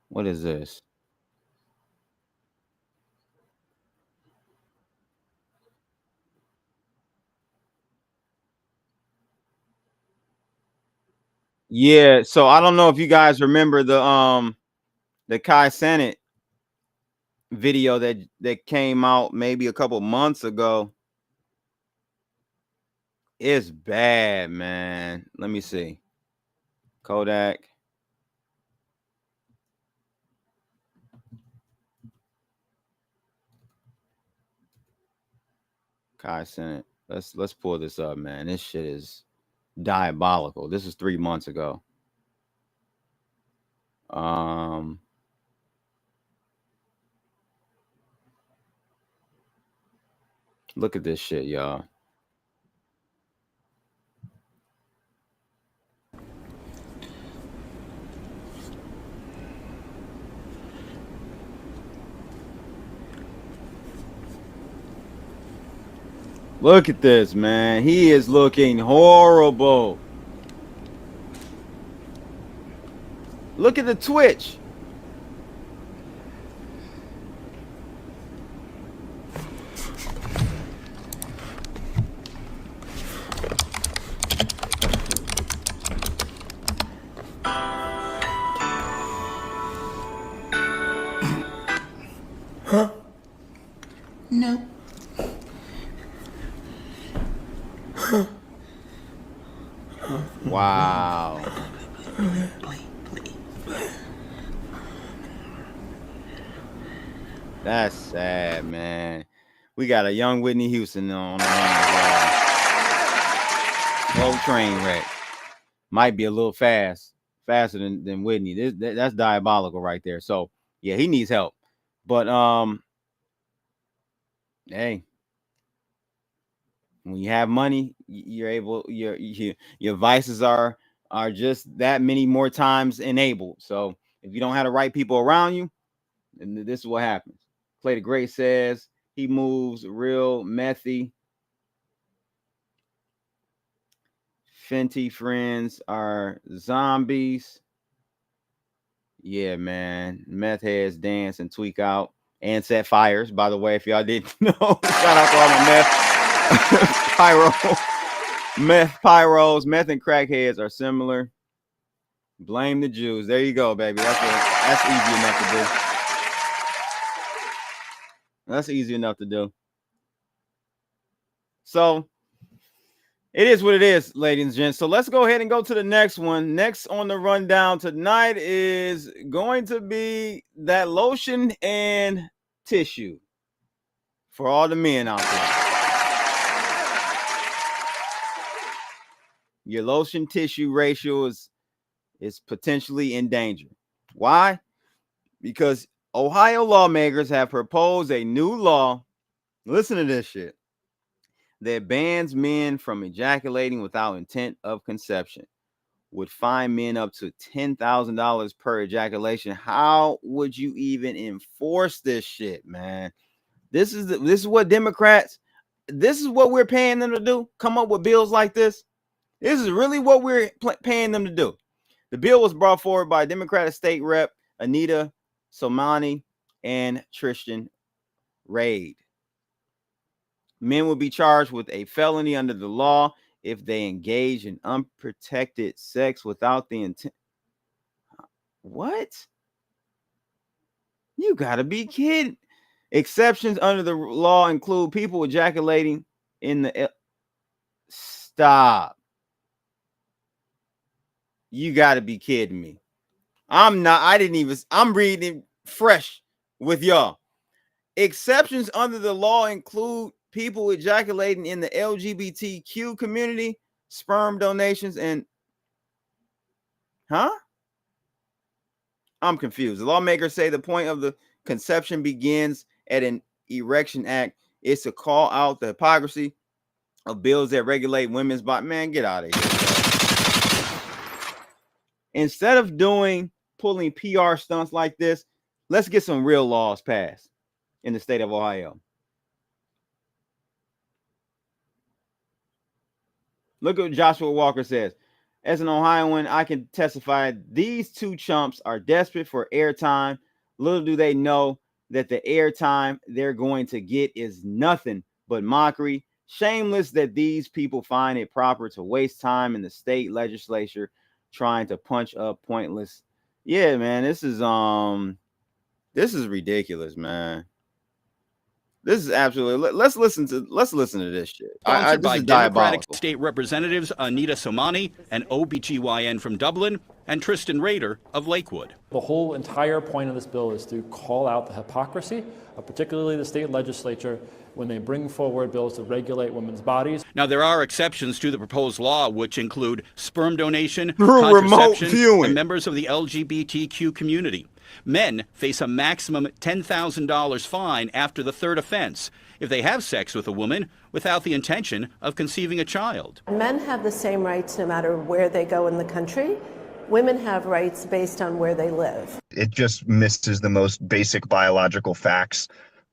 What is this? Yeah, so I don't know if you guys remember the Kai Cenat video that came out maybe a couple months ago. It's bad, man. Let me see. Kodak. Kai Cenat. Let's pull this up, man. This shit is diabolical. This is 3 months ago. Look at this shit, y'all. Look at this, man. He is looking horrible. Look at the twitch. Huh? No. Wow. That's sad, man. We got a young Whitney Houston on our hands. Slow train wreck. Might be a little faster than Whitney. That's diabolical right there. So yeah, he needs help. But hey, when you have money, you're able. Your vices are just that many more times enabled. So if you don't have the right people around you, then this is what happens. Play the Great says he moves real methy. Fenty friends are zombies. Yeah, man. Meth heads dance and tweak out and set fires. By the way, if y'all didn't know, shout out to all my meth pyros. Meth and crackheads are similar. Blame the Jews. There you go, baby. That's easy enough to do. That's easy enough to do. So it is what it is, ladies and gents. So let's go ahead and go to the next one. Next on the rundown tonight is going to be that lotion and tissue for all the men out there. Your lotion tissue ratio is is potentially in danger. Why? Because Ohio lawmakers have proposed a new law. Listen to this shit. That bans men from ejaculating without intent of conception. Would fine men up to $10,000 per ejaculation. How would you even enforce this shit, man? This is what Democrats, this is what we're paying them to do. Come up with bills like this. This is really what we're paying them to do. The bill was brought forward by Democratic State Rep Anita Somani and Tristan Reid. Men will be charged with a felony under the law if they engage in unprotected sex without the intent. What? You gotta be kidding. Exceptions under the law include people ejaculating in the... Stop. You gotta be kidding me. I'm reading fresh with y'all. Exceptions under the law include people ejaculating in the LGBTQ community, sperm donations, and I'm confused. The lawmakers say the point of the conception begins at an erection act is to call out the hypocrisy of bills that regulate women's body. Man, get out of here. Instead of pulling PR stunts like this, let's get some real laws passed in the state of Ohio. Look at what Joshua Walker says. As an Ohioan, I can testify these two chumps are desperate for airtime. Little do they know that the airtime they're going to get is nothing but mockery. Shameless that these people find it proper to waste time in the state legislature trying to punch up pointless. Yeah, man, this is ridiculous, man. This is absolutely. Let's listen to this shit. Sponsored This by is Democratic diabolical. State Representatives Anita Somani, an OBGYN from Dublin, and Tristan Rader of Lakewood. The whole entire point of this bill is to call out the hypocrisy of particularly the state legislature when they bring forward bills to regulate women's bodies. Now, there are exceptions to the proposed law, which include sperm donation, Through remote contraception, viewing, and members of the LGBTQ community. Men face a maximum $10,000 fine after the third offense if they have sex with a woman without the intention of conceiving a child. Men have the same rights no matter where they go in the country. Women have rights based on where they live. It just misses the most basic biological facts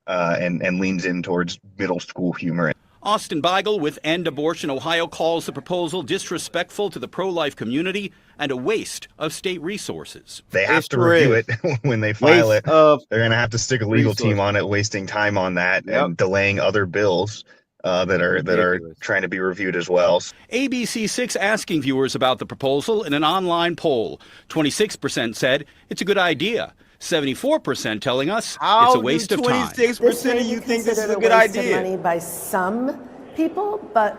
and leans in towards middle school humor. Austin Beigel with End Abortion Ohio calls the proposal disrespectful to the pro-life community and a waste of state resources. They have to review it when they file it. They're going to have to stick a legal team on it, wasting time on that and delaying other bills that are trying to be reviewed as well. ABC6 asking viewers about the proposal in an online poll. 26% said it's a good idea. 74% telling us it's a waste of time. 26% of you think this is a good idea? Money by some people, but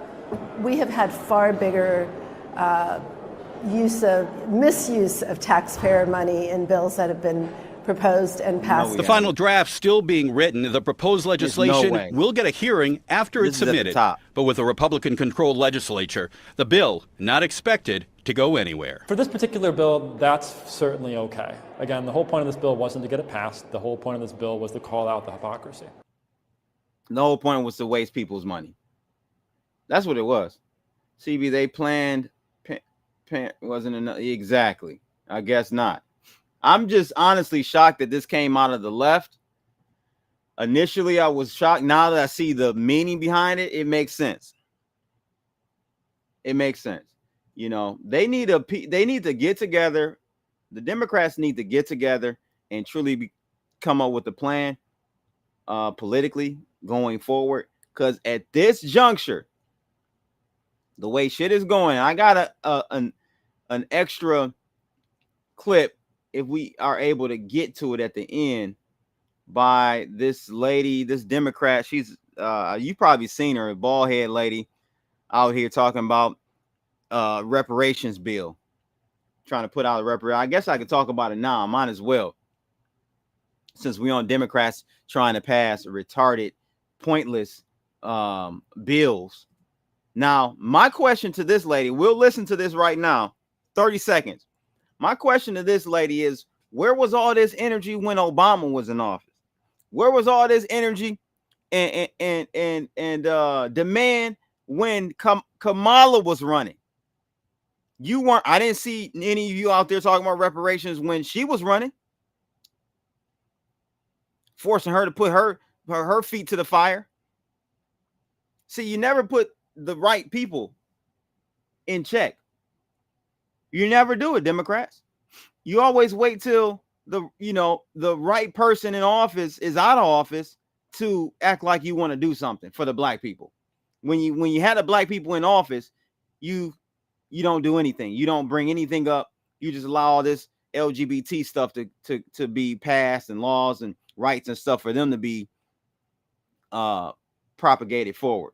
we have had far bigger misuse of taxpayer money in bills that have been proposed and passed. The final draft still being written. The proposed legislation will get a hearing after it's submitted. But with a Republican-controlled legislature, the bill not expected to go anywhere. For this particular bill, that's certainly okay. Again, the whole point of this bill wasn't to get it passed. The whole point of this bill was to call out the hypocrisy. The whole point was to waste people's money. That's what it was. CB, they planned, wasn't enough. Exactly. I guess not. I'm just honestly shocked that this came out of the left. Initially, I was shocked. Now that I see the meaning behind it, it makes sense. It makes sense. You know, they need to get together. The Democrats need to get together and truly come up with a plan politically going forward. Because at this juncture, the way shit is going, I got an extra clip if we are able to get to it at the end by this lady, this Democrat. She's you've probably seen her, a bald head lady out here talking about reparations bill, trying to put out a reparations. I guess I could talk about it now. I might as well, since we on Democrats trying to pass retarded, pointless bills. Now, my question to this lady, we'll listen to this right now. 30 seconds. My question to this lady is, where was all this energy when Obama was in office? Where was all this energy and demand when Kamala was running? You weren't. I didn't see any of you out there talking about reparations when she was running, forcing her to put her feet to the fire. See, you never put the right people in check. You never do it, Democrats. You always wait till the right person in office is out of office to act like you want to do something for the black people. When you had the black people in office, you don't do anything. You don't bring anything up. You just allow all this LGBT stuff to be passed and laws and rights and stuff for them to be propagated forward.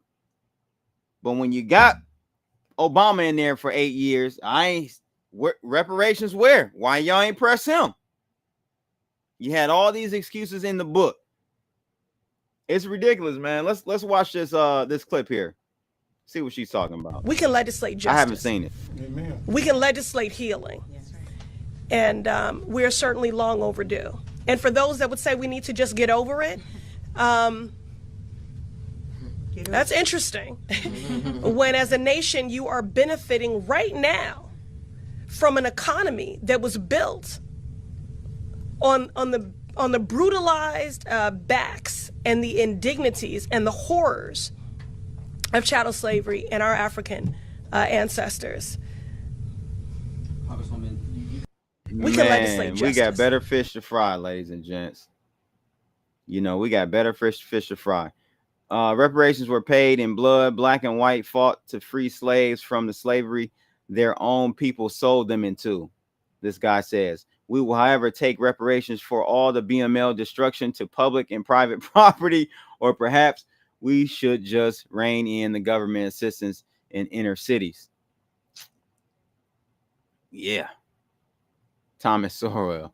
But when you got Obama in there for 8 years, reparations where? Why y'all ain't press him? You had all these excuses in the book. It's ridiculous, man. Let's watch this clip here. See what she's talking about. We can legislate justice. I haven't seen it. Amen. We can legislate healing. Yes. And we're certainly long overdue. And for those that would say we need to just get over it, that's interesting. When as a nation you are benefiting right now from an economy that was built on the brutalized backs and the indignities and the horrors of chattel slavery and our African ancestors. We can legislate justice. We got better fish to fry, ladies and gents. We got better fish to fry. Reparations were paid in blood. Black and white fought to free slaves from the slavery their own people sold them into. This guy says, we will, however, take reparations for all the BML destruction to public and private property, or perhaps we should just rein in the government assistance in inner cities. Yeah. Thomas Sorrell.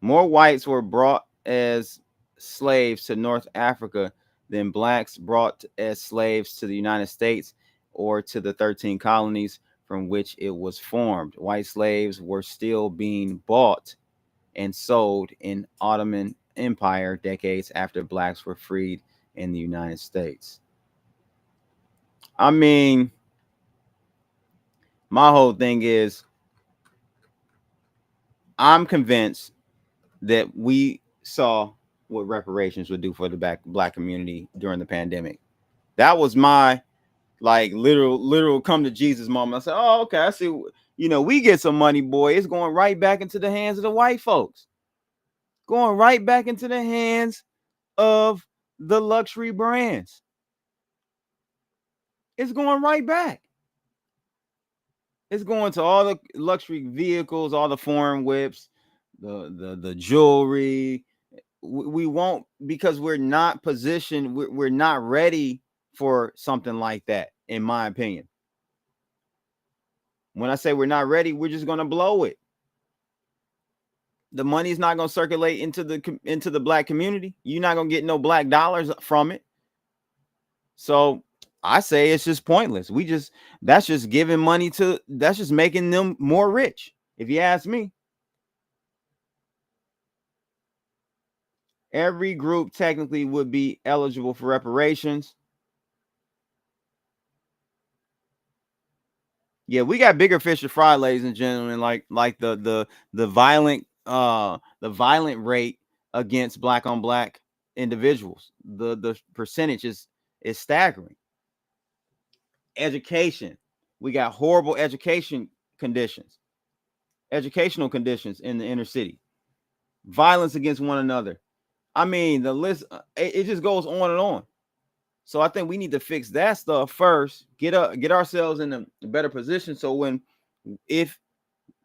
More whites were brought as slaves to North Africa than blacks brought as slaves to the United States or to the 13 colonies from which it was formed. White slaves were still being bought and sold in Ottoman Empire decades after blacks were freed in the United States. I mean, my whole thing is, I'm convinced that we saw what reparations would do for the black community during the pandemic. That was my literal come to Jesus moment. I said, oh, okay, I see. We get some money, boy. It's going right back into the hands of the white folks. Going right back into the hands of the luxury brands. It's going right back. It's going to all the luxury vehicles, all the foreign whips, the jewelry. We won't, because we're not positioned. We're not ready for something like that, in my opinion. When I say we're not ready, we're just going to blow it. The money's not going to circulate into the black community. You're not going to get no black dollars from it. So I say it's just pointless. That's just giving money that's just making them more rich, if you ask me. Every group technically would be eligible for reparations. Yeah, we got bigger fish to fry, ladies and gentlemen. Like the violent rate against black on black individuals. The percentage is staggering. Education, we got horrible educational conditions in the inner city. Violence against one another. I mean, the list, it just goes on and on. So I think we need to fix that stuff first, get ourselves in a better position. So if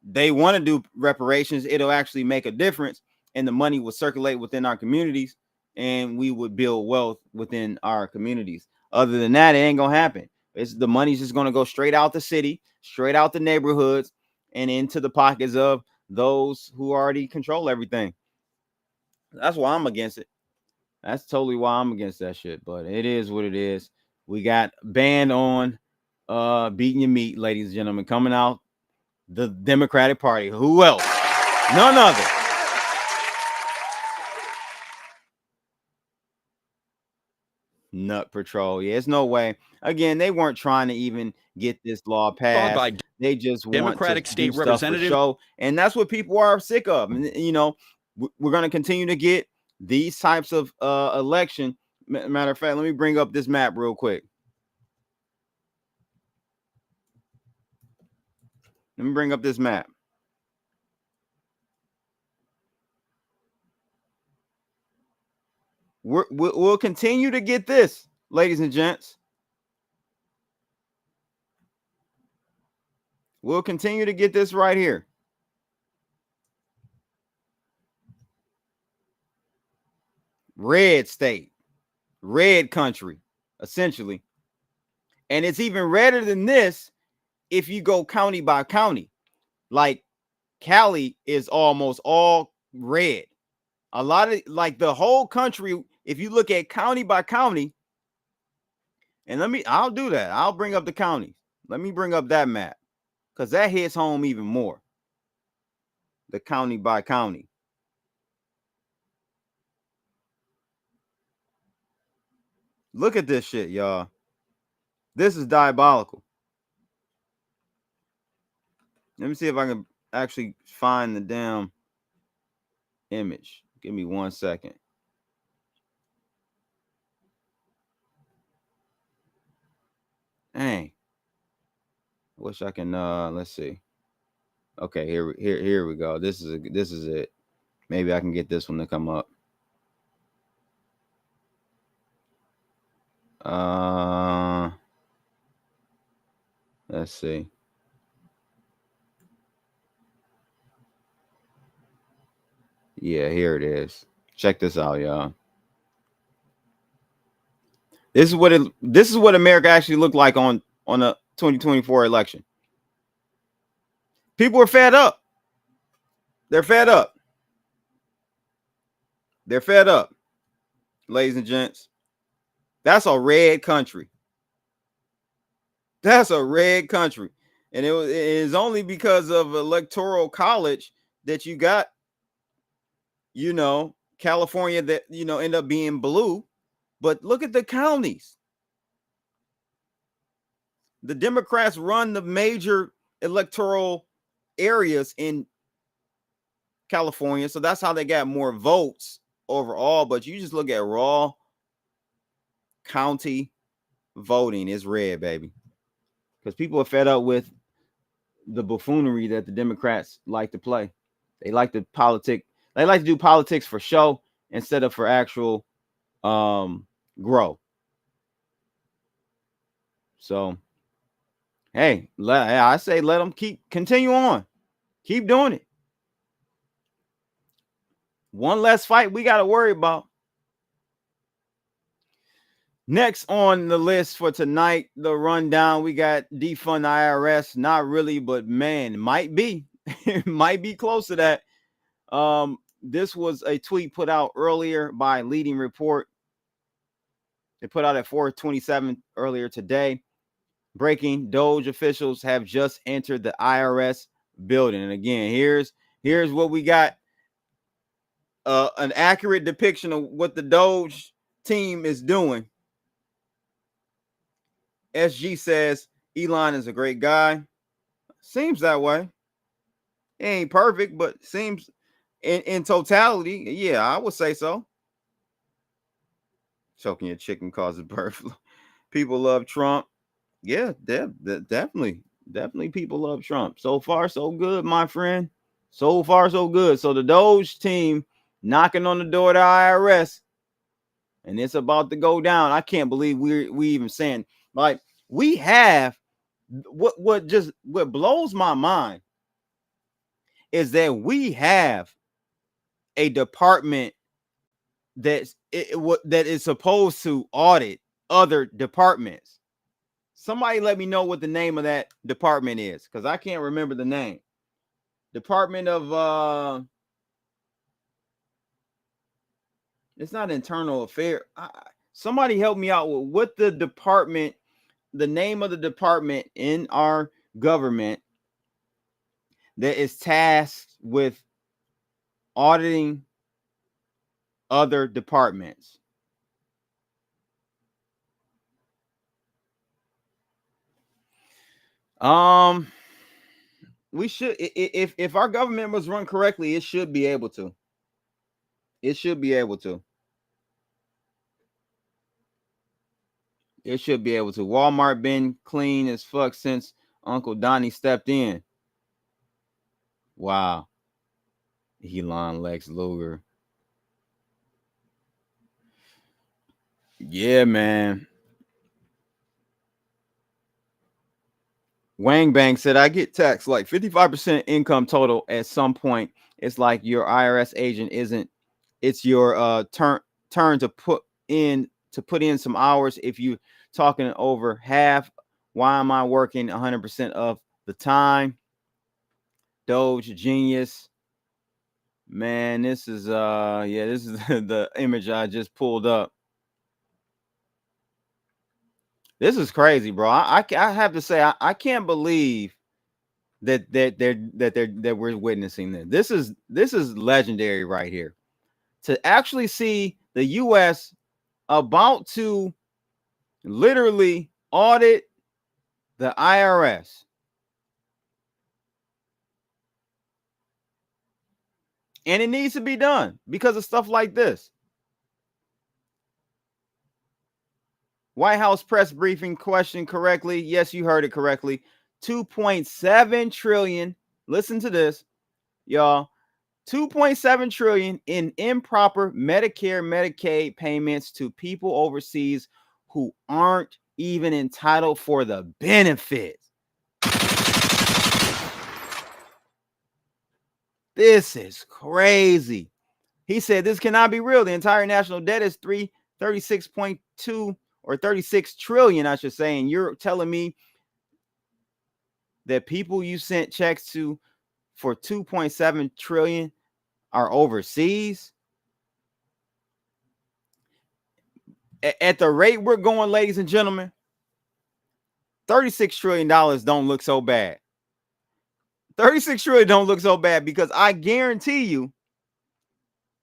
they want to do reparations, it'll actually make a difference, and the money will circulate within our communities, and we would build wealth within our communities. Other than that, it ain't gonna happen. The money's just gonna go straight out the city, straight out the neighborhoods, and into the pockets of those who already control everything. That's why I'm against it. That's totally why I'm against that shit. But it is what it is. We got banned on beating your meat, ladies and gentlemen, coming out The Democratic Party. Who else? None other. Nut Patrol. Yeah, it's no way. Again, they weren't trying to even get this law passed. By they just want Democratic to state do stuff for show, and that's what people are sick of. And you know, we're going to continue to get these types of election. Matter of fact, let me bring up this map real quick. Let me bring up this map. We'll continue to get this, ladies and gents. We'll continue to get this right here. Red state, red country, essentially. And it's even redder than this if you go county by county. Like Cali is almost all red. A lot of, like, the whole country, if you look at county by county, and I'll do that. I'll bring up the counties. Let me bring up that map, because that hits home even more. The county by county. Look at this shit, y'all. This is diabolical. Let me see if I can actually find the damn image. Give me 1 second. Dang. I wish I can let's see. Okay, here we go. This is it. Maybe I can get this one to come up. Let's see. Yeah, here it is. Check this out, y'all. This is what America actually looked like on a 2024 election. People are fed up. They're fed up. They're fed up, ladies and gents. That's a red country. That's a red country. And it is only because of electoral college that you got, you know, California that, you know, end up being blue. But look at the counties. The Democrats run the major electoral areas in California, so that's how they got more votes overall. But you just look at raw county voting, is red, baby, because people are fed up with the buffoonery that the Democrats like to play. They like to politic. They like to do politics for show instead of for actual grow. So, hey, I say let them continue on. Keep doing it. One less fight we got to worry about. Next on the list for tonight, the rundown, we got defund IRS. Not really, but man, might be. It might be close to that. This was a tweet put out earlier by Leading Report. They put out at 4:27 earlier today. Breaking: Doge officials have just entered the IRS building. And again, here's what we got. An accurate depiction of what the Doge team is doing. SG says Elon is a great guy. Seems that way. He ain't perfect, but seems in totality, yeah, I would say so. Choking your chicken causes bird flu. People love Trump. Yeah, definitely people love Trump. So far, so good, my friend. So far, so good. So the Doge team knocking on the door of the IRS, and it's about to go down. I can't believe we even saying, like, we have what blows my mind is that we have a department that is supposed to audit other departments. Somebody let me know what the name of that department is, because I can't remember the name. Department of it's not internal affair. Somebody help me out with what the department, the name of the department in our government that is tasked with auditing other departments. We should, if our government was run correctly, it should be able to. It should be able to. It should be able to. Walmart been clean as fuck since Uncle Donnie stepped in. Wow. Elon Lex Luger. Yeah, man. Wang Bang said, I get taxed like 55% income total at some point. It's like your IRS agent isn't, it's your turn to put in some hours. If you talking over half, why am I working 100% of the time? Doge genius. Man, this is this is the image I just pulled up. This is crazy, bro. I have to say I can't believe that we're witnessing this. This is legendary right here. To actually see the US about to literally audit the IRS. And it needs to be done because of stuff like this. White House press briefing question correctly. Yes, you heard it correctly. 2.7 trillion. Listen to this, y'all. 2.7 trillion in improper Medicare, Medicaid payments to people overseas who aren't even entitled for the benefits. This is crazy. He said this cannot be real. The entire national debt is 36.2 or 36 trillion, I should say. And you're telling me that people you sent checks to for 2.7 trillion are overseas? At the rate we're going, ladies and gentlemen, $36 trillion don't look so bad. 36 trillion don't look so bad because I guarantee you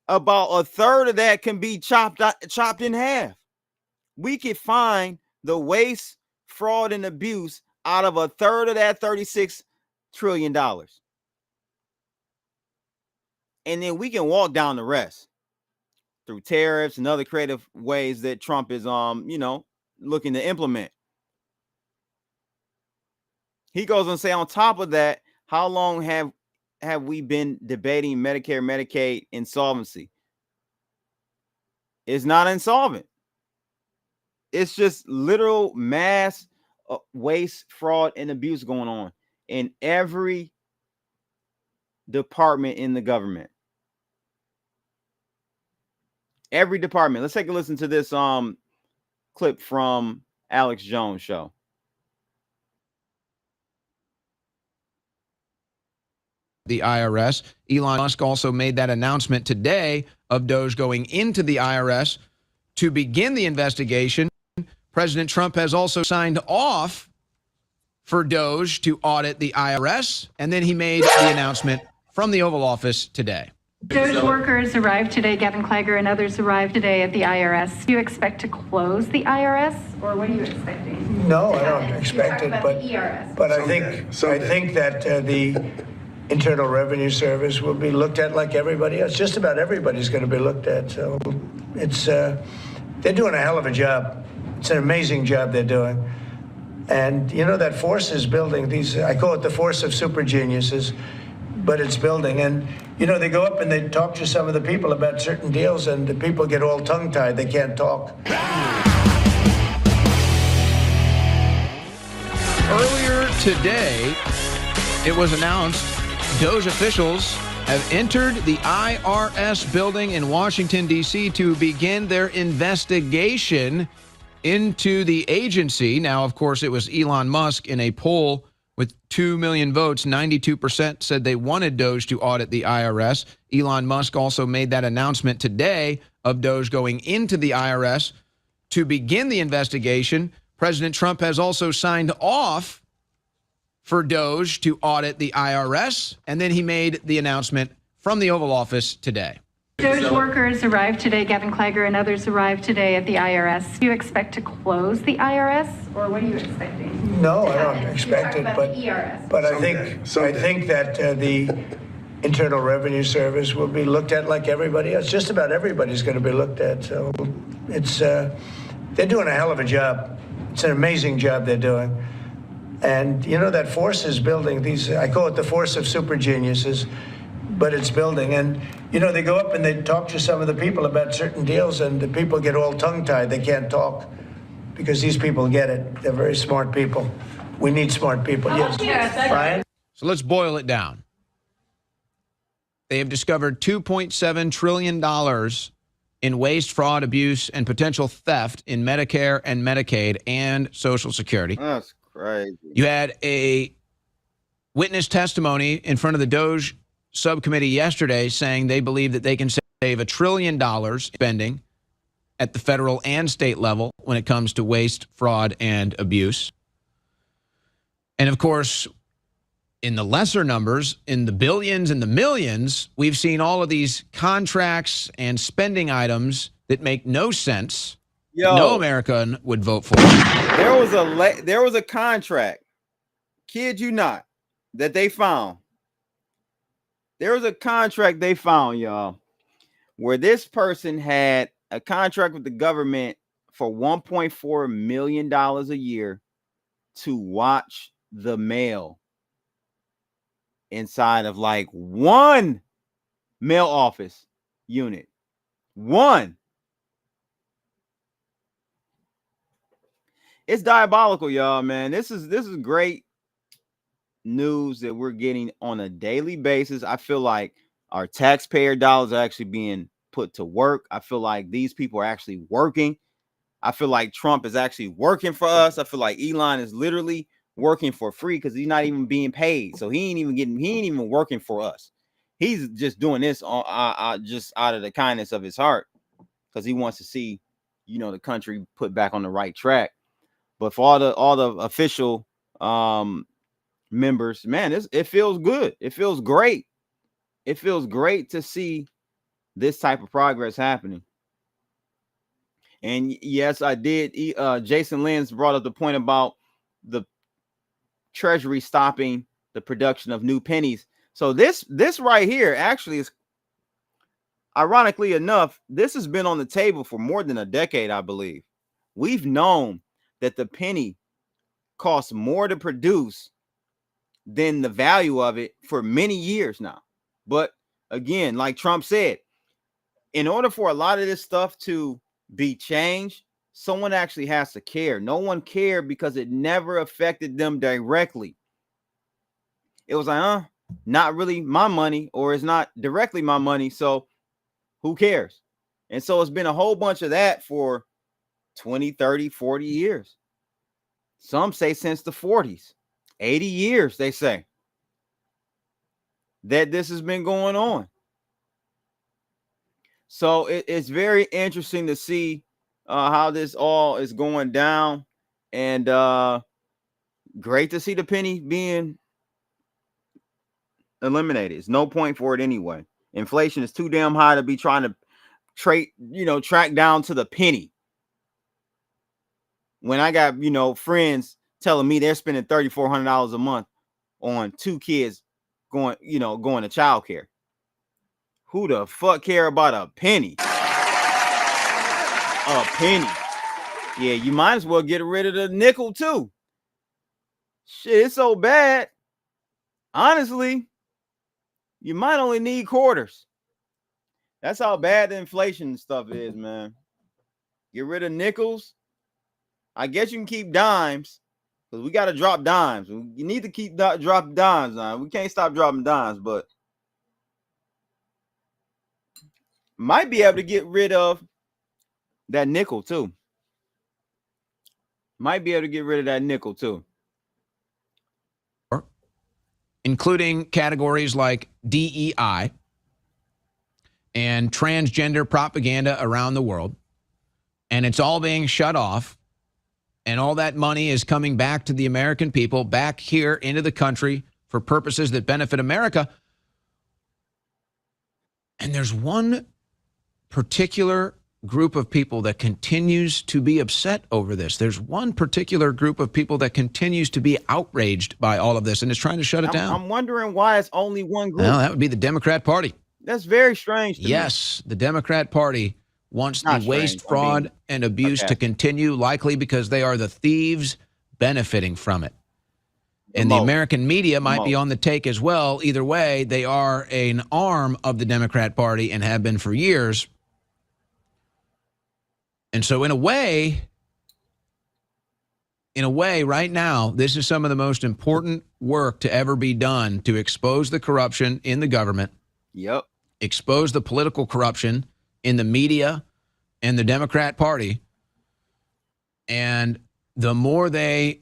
about a third of that can be chopped in half. We could find the waste, fraud, and abuse out of a third of that $36 trillion. And then we can walk down the rest through tariffs and other creative ways that Trump is looking to implement. He goes on to say, on top of that, how long have we been debating Medicare, Medicaid insolvency? It's not insolvent. It's just literal mass waste, fraud, and abuse going on in every department in the government. Every department. Let's take a listen to this clip from Alex Jones' show. The IRS. Elon Musk also made that announcement today of Doge going into the IRS to begin the investigation. President Trump has also signed off for Doge to audit the IRS, and then he made the announcement from the Oval Office today. Doge workers arrived today, Gavin Klager and others arrived today at the IRS. Do you expect to close the IRS, or what are you expecting? No, I don't expect it, but I think that the Internal Revenue Service will be looked at like everybody else. Just about everybody's going to be looked at. So it's they're doing a hell of a job. It's an amazing job they're doing. And you know that force is building. I call it the force of super geniuses, but it's building. And you know, they go up and they talk to some of the people about certain deals, and the people get all tongue-tied. They can't talk. Earlier today, it was announced Doge officials have entered the IRS building in Washington, D.C. to begin their investigation into the agency. Now, of course, it was Elon Musk in a poll with 2 million votes. 92% said they wanted Doge to audit the IRS. Elon Musk also made that announcement today of Doge going into the IRS to begin the investigation. President Trump has also signed off for DOGE to audit the IRS, and then he made the announcement from the Oval Office today. DOGE workers arrived today, Gavin Klager and others arrived today at the IRS. Do you expect to close the IRS, or what are you expecting? No, I don't expect it, but I think that the Internal Revenue Service will be looked at like everybody else. Just about everybody's going to be looked at. So it's they're doing a hell of a job. It's an amazing job they're doing. And you know, that force is building these, I call it the force of super geniuses, but it's building. And you know, they go up and they talk to some of the people about certain deals, and the people get all tongue-tied. They can't talk because these people get it. They're very smart people. We need smart people. Yes, Brian? So let's boil it down. They have discovered $2.7 trillion in waste, fraud, abuse, and potential theft in Medicare and Medicaid and Social Security. That's crazy. You had a witness testimony in front of the DOGE subcommittee yesterday saying they believe that they can save $1 trillion spending at the federal and state level when it comes to waste, fraud, and abuse. And of course, in the lesser numbers, in the billions and the millions, we've seen all of these contracts and spending items that make no sense. No American would vote for. There was a contract, kid you not, that they found. There was a contract they found, y'all, where this person had a contract with the government for $1.4 million a year to watch the mail inside of like one mail office unit. One. It's diabolical, y'all, man. This is great news that we're getting on a daily basis. I feel like our taxpayer dollars are actually being put to work. I feel like these people are actually working. I feel like Trump is actually working for us. I feel like Elon is literally working for free because he's not even being paid. So he ain't even working for us. He's just doing this just out of the kindness of his heart because he wants to see, you know, the country put back on the right track. But for all the official members, man, it feels good. It feels great. It feels great to see this type of progress happening. And yes, I did. Jason Lenz brought up the point about the Treasury stopping the production of new pennies. So this right here actually is, ironically enough, this has been on the table for more than a decade, I believe. We've known that the penny costs more to produce than the value of it for many years now. But again, like Trump said, in order for a lot of this stuff to be changed, someone actually has to care. No one cared because it never affected them directly. It was like, not really my money, or it's not directly my money, so who cares? And so it's been a whole bunch of that for 20, 30, 40 years. Some say since the 40s, 80 years, they say that this has been going on. So it's very interesting to see how this all is going down, and great to see the penny being eliminated. It's no point for it anyway. Inflation is too damn high to be trying to track down to the penny. When I got, friends telling me they're spending $3,400 a month on 2 kids going to childcare. Who the fuck care about a penny? A penny. Yeah, you might as well get rid of the nickel too. Shit, it's so bad. Honestly, you might only need quarters. That's how bad the inflation stuff is, man. Get rid of nickels. I guess you can keep dimes, because we got to drop dimes. You need to keep dropping dimes now. We can't stop dropping dimes, but might be able to get rid of that nickel too. Might be able to get rid of that nickel too. Including categories like DEI and transgender propaganda around the world. And it's all being shut off. And all that money is coming back to the American people, back here into the country for purposes that benefit America. And there's one particular group of people that continues to be upset over this. There's one particular group of people that continues to be outraged by all of this and is trying to shut it down. I'm wondering why it's only one group. Well, that would be the Democrat Party. That's very strange to me. Yes, the Democrat Party wants the waste, fraud, and abuse to continue, likely because they are the thieves benefiting from it. And the American media might be on the take as well. Either way, they are an arm of the Democrat Party and have been for years. And so in a way, right now, this is some of the most important work to ever be done to expose the corruption in the government. Yep. Expose the political corruption in the media and the Democrat Party. And the more they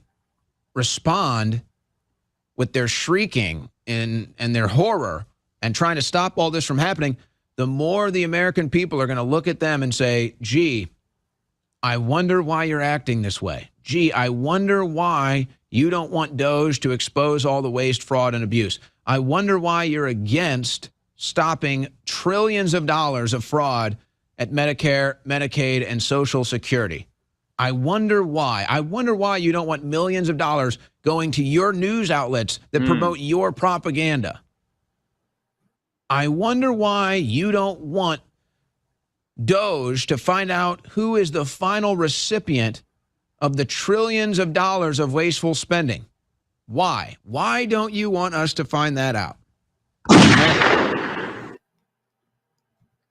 respond with their shrieking and their horror and trying to stop all this from happening, the more the American people are going to look at them and say, gee, I wonder why you're acting this way. Gee, I wonder why you don't want DOGE to expose all the waste, fraud, and abuse. I wonder why you're against stopping trillions of dollars of fraud at Medicare, Medicaid, and Social Security. I wonder why. I wonder why you don't want millions of dollars going to your news outlets that promote your propaganda. I wonder why you don't want DOGE to find out who is the final recipient of the trillions of dollars of wasteful spending. Why? Why don't you want us to find that out?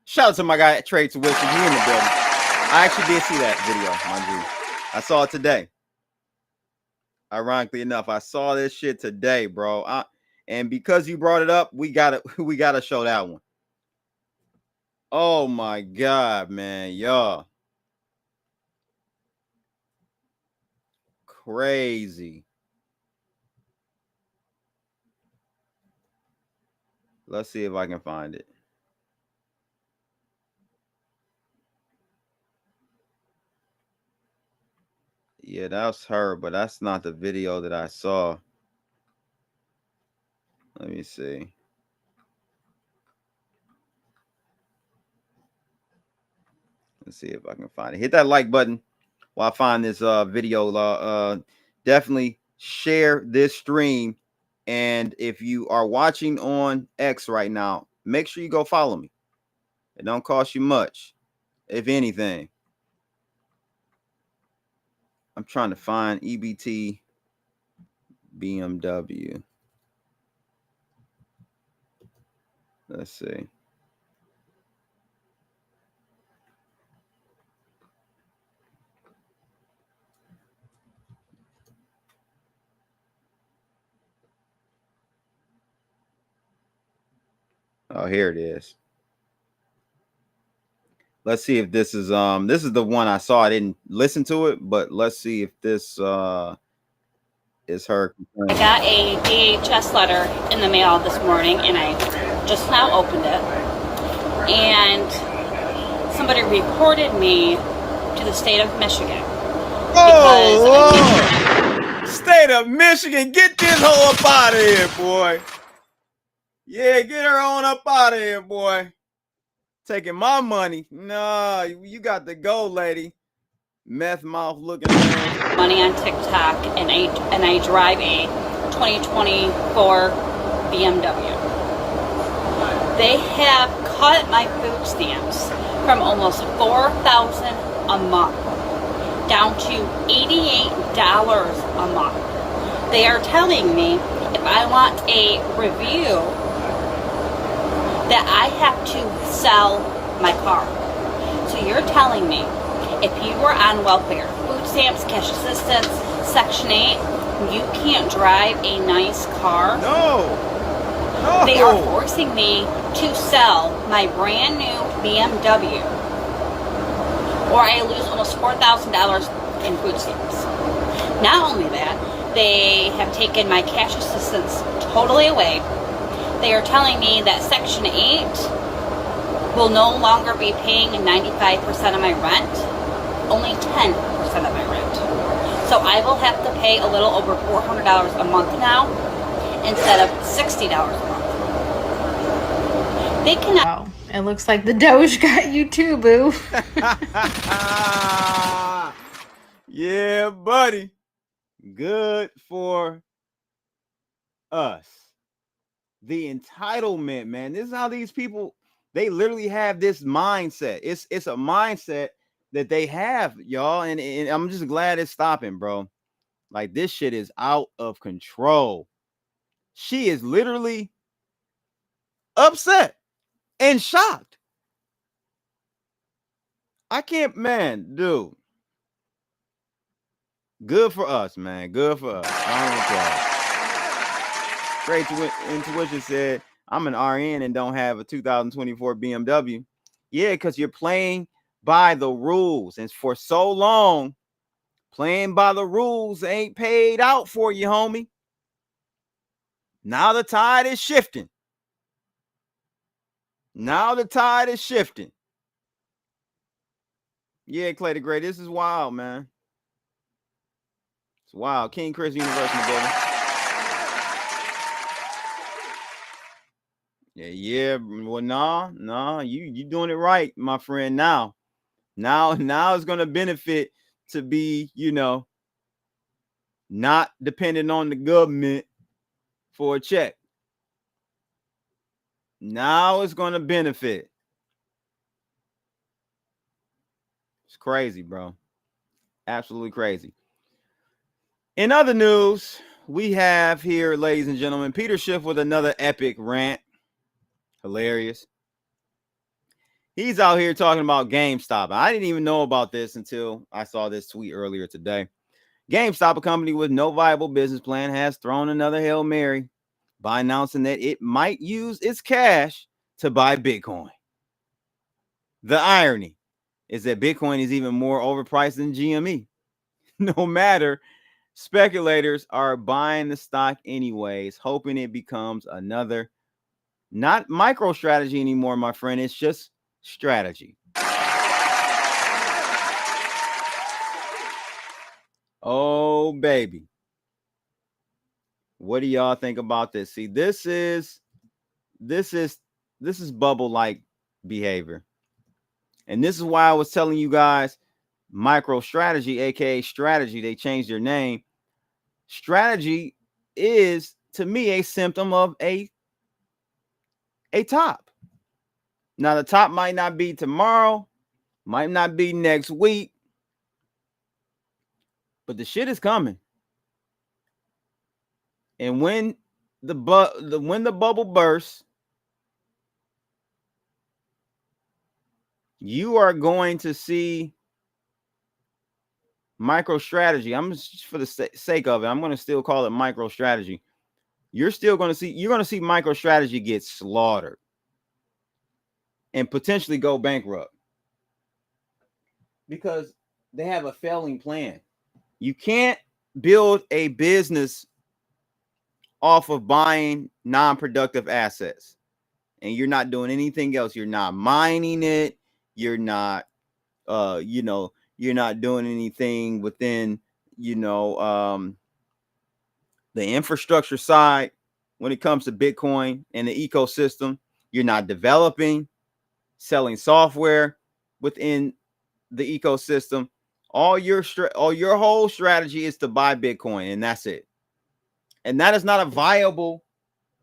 Shout out to my guy at Trade to Wisdom. He in the building. I actually did see that video, my G. I saw it today. Ironically enough, I saw this shit today, bro. And because you brought it up, we gotta show that one. Oh my God, man, y'all. Crazy. Let's see if I can find it. Yeah, that's her, but that's not the video that I saw. Let me see. Let's see if I can find it. Hit that like button while I find this video. Definitely share this stream. And if you are watching on X right now, make sure you go follow me. It don't cost you much, if anything. I'm trying to find EBT BMW. Let's see. Oh, here it is. Let's see if this is the one I saw. I didn't listen to it, but let's see if this is her. I got a DHS letter in the mail this morning, and I just now opened it. And somebody reported me to the state of Michigan. Oh, state of Michigan, get this hoe up out of here, boy. Yeah, get her on up out of here, boy. Taking my money. No, you got to go, lady. Meth mouth looking man. Money on TikTok, and I drive a 2024 BMW. They have cut my food stamps from almost $4,000 a month down to $88 a month. They are telling me if I want a review that I have to sell my car. So you're telling me if you were on welfare, food stamps, cash assistance, Section 8, you can't drive a nice car? No. They are forcing me to sell my brand new BMW, or I lose almost $4,000 in food stamps. Not only that, they have taken my cash assistance totally away. They are telling me that Section 8 will no longer be paying 95% of my rent, only 10% of my rent. So So I will have to pay a little over $400 a month now instead of $60 a month. They cannot. Oh, it looks like the Doge got you too, boo. Yeah, buddy. Good for us. The entitlement, man. This is how these people, they literally have this mindset. It's a mindset that they have, y'all. And I'm just glad it's stopping, bro. Like, this shit is out of control. She is literally upset and shocked. I can't, man, dude. Good for us, man. Good for us. Great Intuition said, I'm an RN and don't have a 2024 BMW. Yeah, because you're playing by the rules. And for so long, playing by the rules ain't paid out for you, homie. Now the tide is shifting. Now the tide is shifting. Yeah, Clay the Great. This is wild, man. It's wild. King Chris University, baby. Yeah. Well, nah. You doing it right, my friend. Now it's gonna benefit to be, not dependent on the government for a check. Now it's gonna benefit. It's crazy, bro. Absolutely crazy. In other news, we have here, ladies and gentlemen, Peter Schiff with another epic rant. Hilarious. He's out here talking about GameStop. I didn't even know about this until I saw this tweet earlier today. GameStop, a company with no viable business plan, has thrown another Hail Mary by announcing that it might use its cash to buy Bitcoin. The irony is that Bitcoin is even more overpriced than GME. No matter, speculators are buying the stock anyways, hoping it becomes another, not microstrategy anymore, my friend. It's just strategy. Oh, baby. What do y'all think about this? See, this is bubble-like behavior. And this is why I was telling you guys, microstrategy, aka strategy, they changed their name. Strategy is, to me, a symptom of a top. Now, the top might not be tomorrow, might not be next week, but the shit is coming. And when the bubble bursts, you are going to see microstrategy. I'm just, for the sake of it, I'm going to still call it microstrategy. You're going to see microstrategy get slaughtered and potentially go bankrupt because they have a failing plan. You can't build a business off of buying non-productive assets and you're not doing anything else. You're not mining it. You're not, you're not doing anything within, the infrastructure side when it comes to Bitcoin and the ecosystem. You're not developing, selling software within the ecosystem. All your whole strategy is to buy Bitcoin, and that's it. And that is not a viable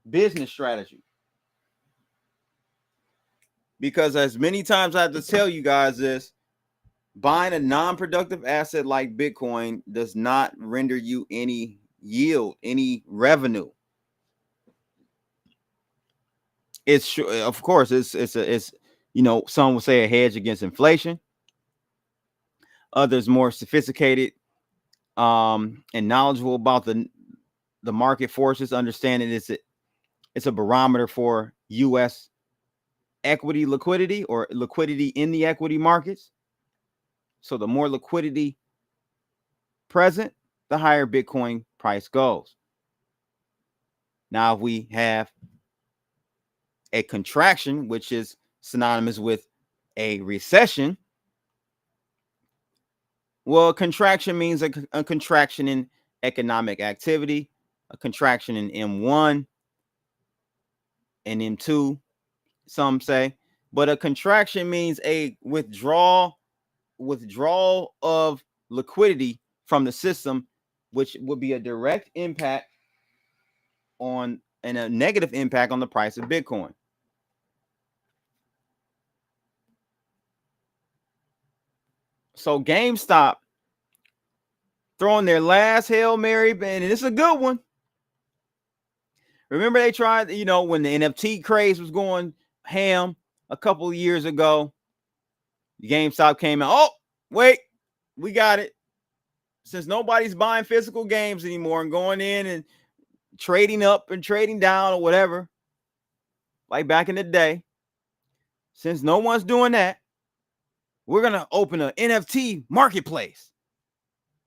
business strategy. Because as many times I have to tell you guys this, buying a non-productive asset like Bitcoin does not render you any yield, any revenue. It's, of course, it's some will say a hedge against inflation. Others more sophisticated and knowledgeable about the market forces, understanding it's a barometer for U.S. equity liquidity or liquidity in the equity markets. So the more liquidity present, the higher Bitcoin price goes. Now, if we have a contraction, which is synonymous with a recession, Well, contraction means a contraction in economic activity, a contraction in M1 and M2, some say. But a contraction means a withdrawal of liquidity from the system, which would be a direct impact on and a negative impact on the price of Bitcoin. So GameStop throwing their last Hail Mary, and it's a good one. Remember they tried, when the NFT craze was going ham a couple of years ago, GameStop came out, oh, wait, we got it. Since nobody's buying physical games anymore and going in and trading up and trading down or whatever, like back in the day, since no one's doing that, we're going to open an NFT marketplace.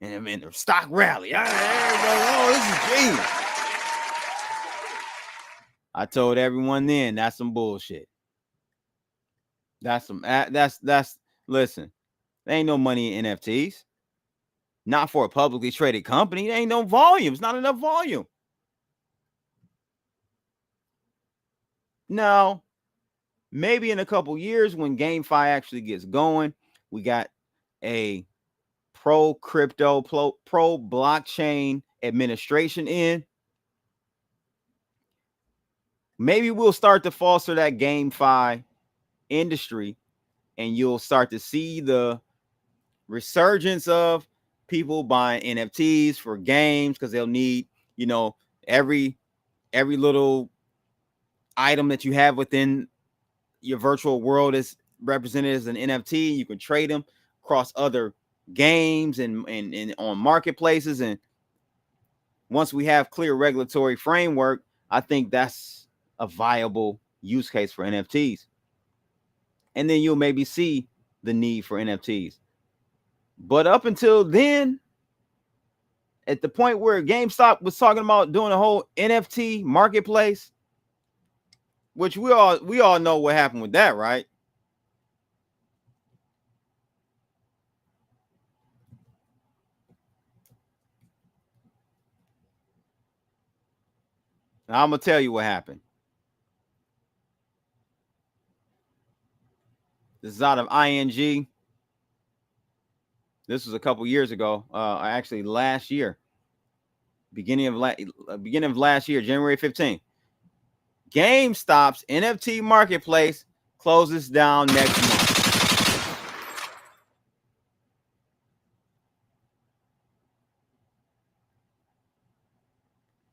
And the stock rally. Oh, this is genius. I told everyone then, that's some bullshit. Listen, there ain't no money in NFTs. Not for a publicly traded company. There ain't no volume. It's not enough volume. Now, maybe in a couple years when GameFi actually gets going, we got a pro-crypto, pro-blockchain administration in. Maybe we'll start to foster that GameFi industry, and you'll start to see the resurgence of people buying NFTs for games because they'll need, every little item that you have within your virtual world is represented as an NFT. You can trade them across other games and on marketplaces. And once we have clear regulatory framework, I think that's a viable use case for NFTs. And then you'll maybe see the need for NFTs. But up until then, at the point where GameStop was talking about doing a whole NFT marketplace, which we all know what happened with that, right? Now, I'm going to tell you what happened. This is out of ING. This was a couple years ago. Actually, last year. Beginning of last year, January 15th. GameStop's NFT marketplace closes down next month.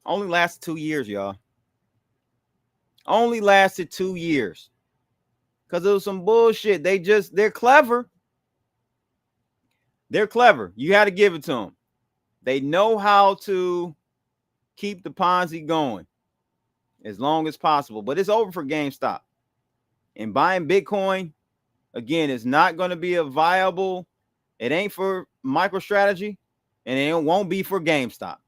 Only lasted 2 years, y'all. Only lasted 2 years. Because it was some bullshit. They're clever. They're clever. You had to give it to them. They know how to keep the Ponzi going as long as possible. But it's over for GameStop. And buying Bitcoin, again, is not going to be a viable. It ain't for MicroStrategy, and it won't be for GameStop.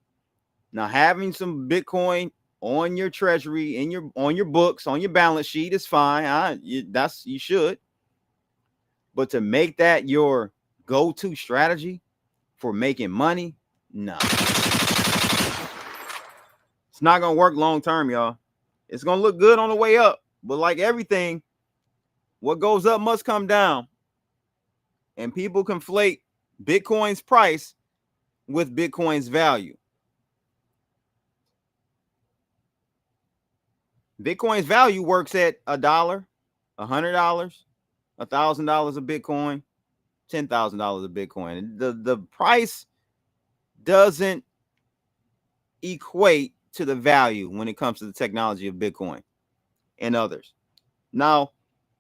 Now, having some Bitcoin on your treasury, on your books, on your balance sheet is fine. You should. But to make that your go-to strategy for making money, no. It's not going to work long term, y'all. It's going to look good on the way up. But like everything, what goes up must come down. And people conflate Bitcoin's price with Bitcoin's value. Bitcoin's value works at $1, $100, $1,000 of Bitcoin, $10,000 of Bitcoin. The price doesn't equate to the value when it comes to the technology of Bitcoin and others. Now,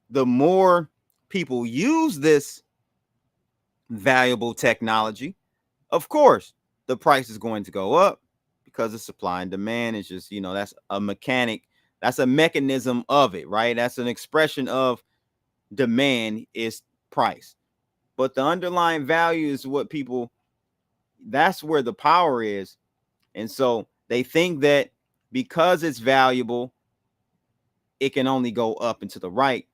the more people use this valuable technology, of course, the price is going to go up because of supply and demand. It's just, that's a mechanic. That's a mechanism of it, right? That's an expression of demand is price. But the underlying value is what that's where the power is. And so they think that because it's valuable, it can only go up and to the right.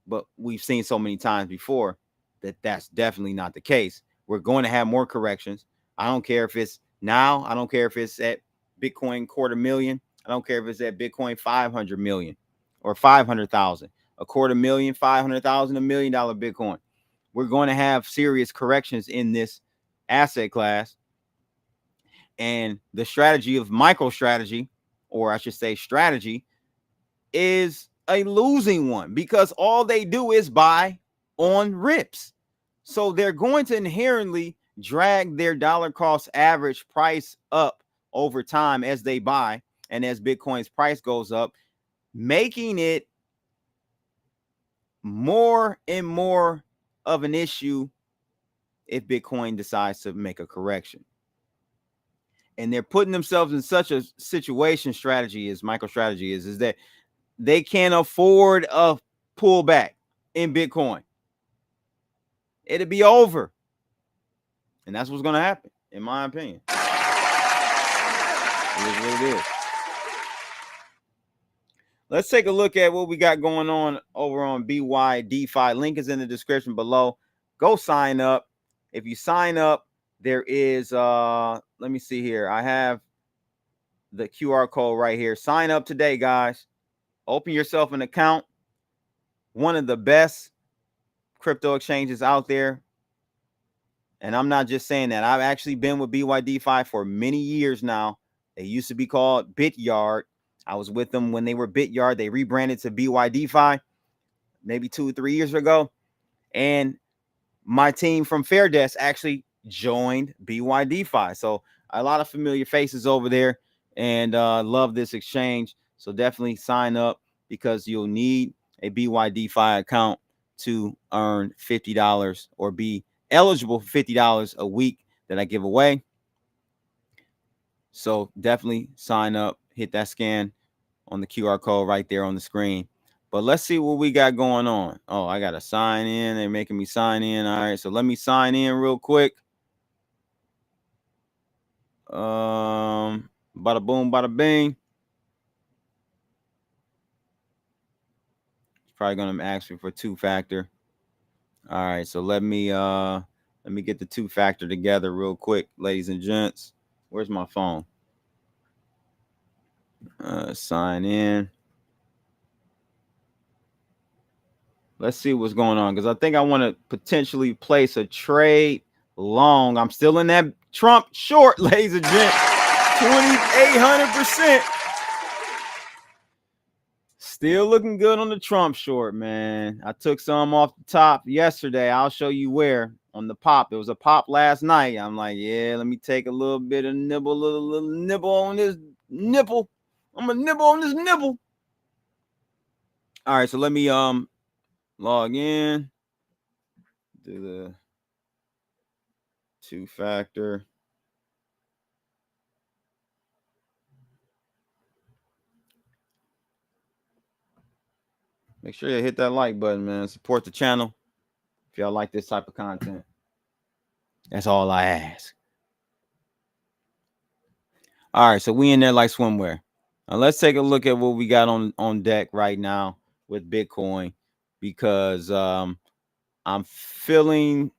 But we've seen so many times before that that's definitely not the case. We're going to have more corrections. I don't care if it's now. I don't care if it's at Bitcoin 250,000. I don't care if it's at Bitcoin 500 million or 500,000, 250,000, 500,000, $1 million Bitcoin. We're going to have serious corrections in this asset class. And the strategy of microstrategy, or I should say strategy, is a losing one because all they do is buy on rips. So they're going to inherently drag their dollar cost average price up over time as they buy and as Bitcoin's price goes up, making it more and more of an issue if Bitcoin decides to make a correction. And they're putting themselves in such a situation, strategy is microstrategy is that they can't afford a pullback in Bitcoin. It'll be over. And that's what's going to happen, in my opinion. It is what it is. Let's take a look at what we got going on over on BY DeFi. Link is in the description below. Go sign up. If you sign up, there is, let me see here. I have the QR code right here. Sign up today, guys. Open yourself an account. One of the best crypto exchanges out there. And I'm not just saying that. I've actually been with BY DeFi for many years now. They used to be called BitYard. I was with them when they were BitYard. They rebranded to BY DeFi maybe 2 or 3 years ago. And my team from Fairdesk actually joined BY DeFi. So a lot of familiar faces over there, and love this exchange. So definitely sign up because you'll need a BY DeFi account to earn $50 or be eligible for $50 a week that I give away. So definitely sign up, hit that scan on the QR code right there on the screen. But let's see what we got going on. Oh, I got to sign in. They're making me sign in. All right, so let me sign in real quick. Bada boom, bada bing. It's probably gonna ask me for 2-factor. All right, so let me get the 2-factor together real quick, ladies and gents. Where's my phone? Sign in. Let's see what's going on, because I think I want to potentially place a trade long. I'm still in that Trump short, ladies and gents. 2,800%. Still looking good on the Trump short, man. I took some off the top yesterday. I'll show you where on the pop. It was a pop last night. I'm like, yeah, let me take a little bit of nibble, little nibble on this nipple. I'm gonna nibble on this nibble. All right, so let me log in. Do the 2-factor. Make sure you hit that like button, man. Support the channel if y'all like this type of content. That's all I ask. All right, so we in there like swimwear. Now let's take a look at what we got on deck right now with Bitcoin, because I'm feeling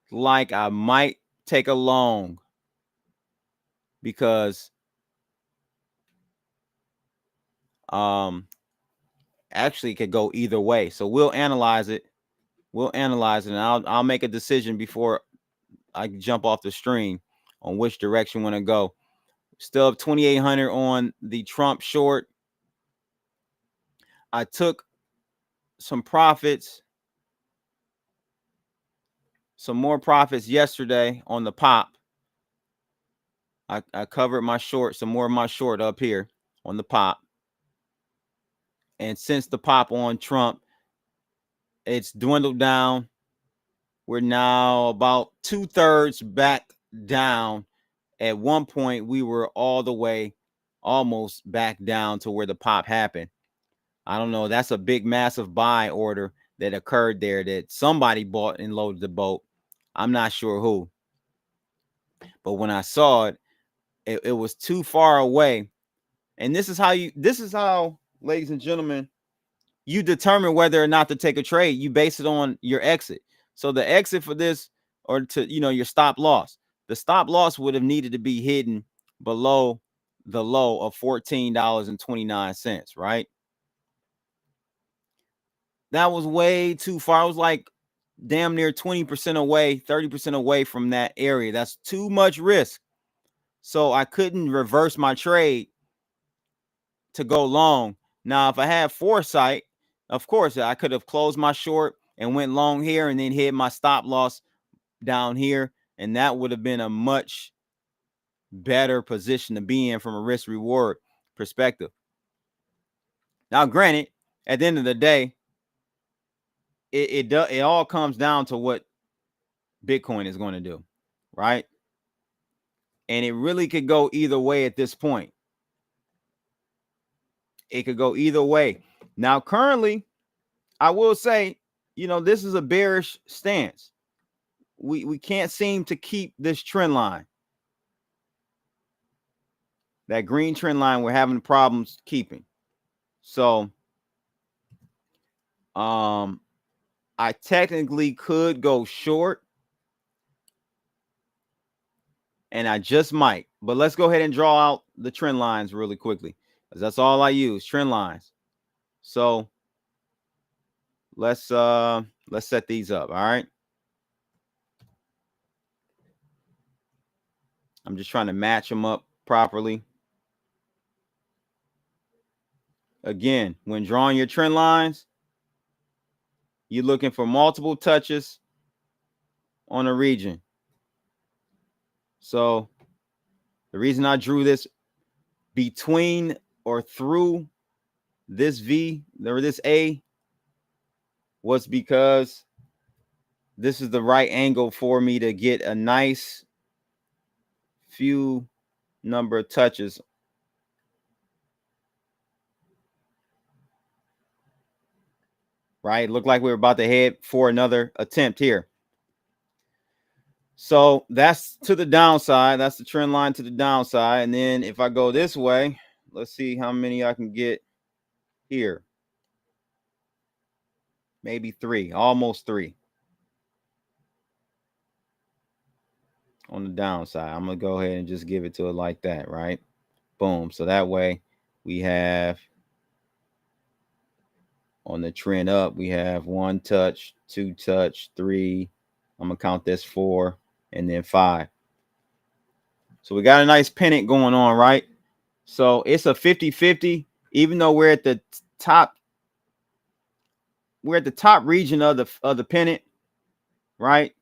like I might take a long, because actually it could go either way. So we'll analyze it. And I'll make a decision before I jump off the stream on which direction I want to go. Still up 2,800 on the Trump short. I took some profits, some more profits yesterday on the pop. I covered my short, some more of my short up here on the pop. And since the pop on Trump, it's dwindled down. We're now about 2/3 back down. At one point, we were all the way almost back down to where the pop happened. I don't know. That's a big, massive buy order that occurred there that somebody bought and loaded the boat. I'm not sure who. But when I saw it, it was too far away. And this is how, ladies and gentlemen, you determine whether or not to take a trade. You base it on your exit. So the exit for this, or to, your stop loss. The stop loss would have needed to be hidden below the low of $14.29, right? That was way too far. I was like damn near 20% away, 30% away from that area. That's too much risk. So I couldn't reverse my trade to go long. Now, if I had foresight, of course, I could have closed my short and went long here and then hit my stop loss down here. And that would have been a much better position to be in from a risk reward perspective. Now, granted, at the end of the day, it all comes down to what Bitcoin is going to do, right? And it really could go either way at this point. It could go either way. Now, currently, I will say, this is a bearish stance. We can't seem to keep this trend line. That green trend line we're having problems keeping. So, I technically could go short, and I just might. But let's go ahead and draw out the trend lines really quickly, because that's all I use, trend lines. So let's set these up. All right. I'm just trying to match them up properly. Again, when drawing your trend lines, you're looking for multiple touches on a region. So the reason I drew this between or through this V or this A was because this is the right angle for me to get a nice few number of touches. Right? Looked like we were about to head for another attempt here. So that's to the downside. That's the trend line to the downside. And then if I go this way, let's see how many I can get here. Maybe 3, almost 3 on the downside. I'm going to go ahead and just give it to it like that, right? Boom. So that way we have on the trend up, we have 1 touch, 2 touch, 3. I'm going to count this 4 and then 5. So we got a nice pennant going on, right? So it's a 50-50, even though we're at the top. We're at the top region of the pennant, right?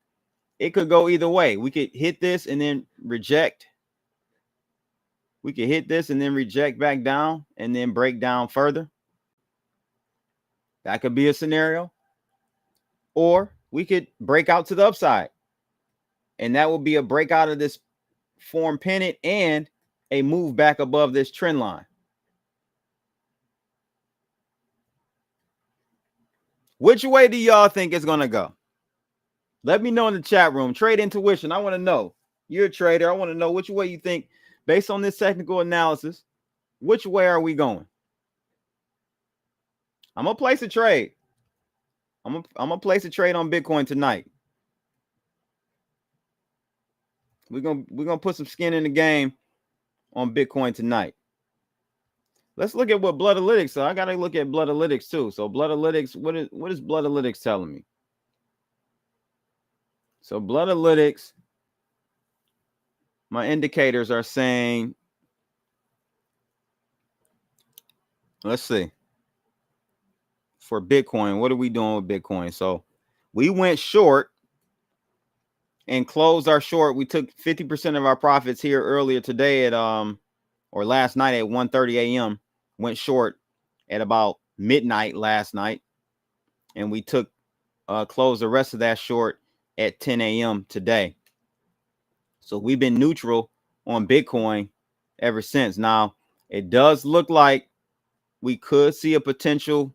It could go either way. We could hit this and then reject. We could hit this and then reject back down and then break down further. That could be a scenario. Or we could break out to the upside. And that will be a breakout of this form pennant and a move back above this trend line. Which way do y'all think it's going to go? Let me know in the chat room. Trade intuition. I want to know. You're a trader. I want to know which way you think, based on this technical analysis, which way are we going? I'm going to place a trade. I'm going to place a trade on Bitcoin tonight. We're going to put some skin in the game on Bitcoin tonight. Let's look at what Bloodalytics. So I got to look at Bloodalytics too. So Bloodalytics, what is Bloodalytics telling me? So Bloodalytics, my indicators are saying, let's see. For Bitcoin, what are we doing with Bitcoin? So we went short and closed our short. We took 50% of our profits here earlier today at or last night at 1:30 a.m. Went short at about midnight last night, and we took closed the rest of that short at 10 a.m. today. So we've been neutral on Bitcoin ever since. Now it does look like we could see a potential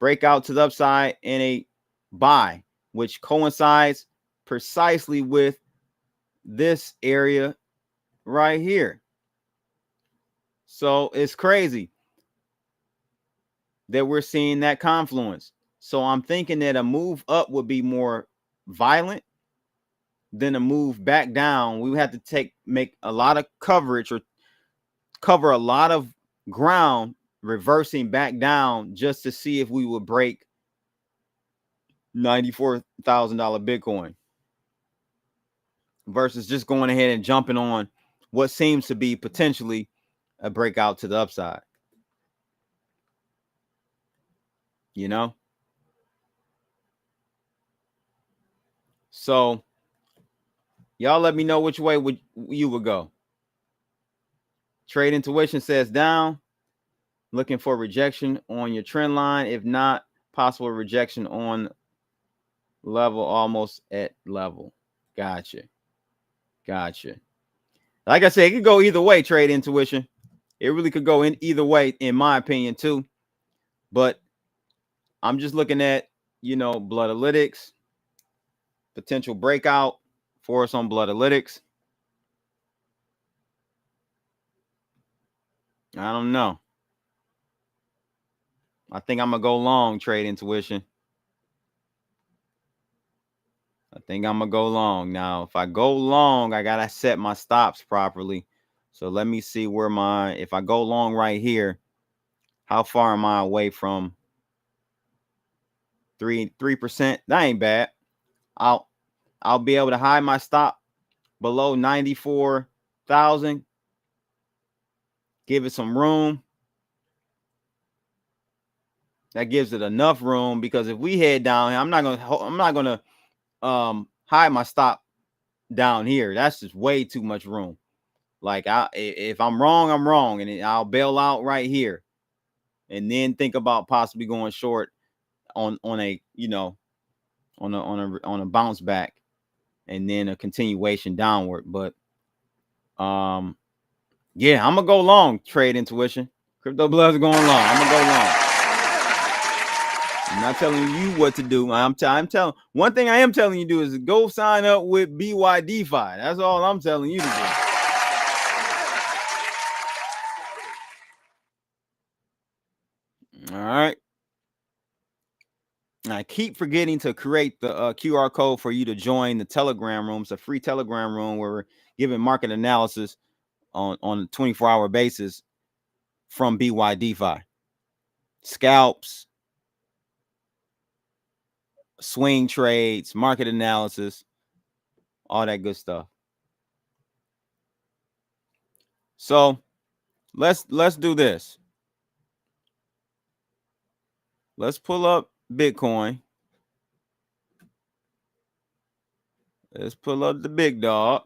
breakout to the upside in a buy, which coincides precisely with this area right here. So it's crazy that we're seeing that confluence. So I'm thinking that a move up would be more violent then to move back down, we had to make a lot of coverage or cover a lot of ground, reversing back down just to see if we would break $94,000 Bitcoin versus just going ahead and jumping on what seems to be potentially a breakout to the upside. You know? So y'all let me know which way you would go. Trade Intuition says down. Looking for rejection on your trend line. If not, possible rejection on level, almost at level. Gotcha. Like I said, it could go either way, Trade Intuition. It really could go in either way, in my opinion, too. But I'm just looking at, Bloodlytics, potential breakout for us on Bloodlytics. I don't know. I think I'm going to go long, Trade Intuition. I think I'm going to go long. Now, if I go long, I got to set my stops properly. So let me see if I go long right here, how far am I away from 3%? That ain't bad. I'll be able to hide my stop below 94,000. Give it some room. That gives it enough room, because if we head down, I'm not gonna hide my stop down here. That's just way too much room. Like, if I'm wrong, I'm wrong, and I'll bail out right here, and then think about possibly going short on a bounce back, and then a continuation downward. But yeah, I'm gonna go long, Trade Intuition. Crypto Bloods going long. I'm gonna go long. I'm not telling you what to do. I'm telling one thing I am telling you to do is go sign up with BYDeFi. That's all I'm telling you to do. All right. I keep forgetting to create the QR code for you to join the Telegram room. It's a free Telegram room where we're giving market analysis on a 24-hour basis from BYDeFi. Scalps, swing trades, market analysis, all that good stuff. So let's do this. Let's pull up Bitcoin. Let's pull up the big dog.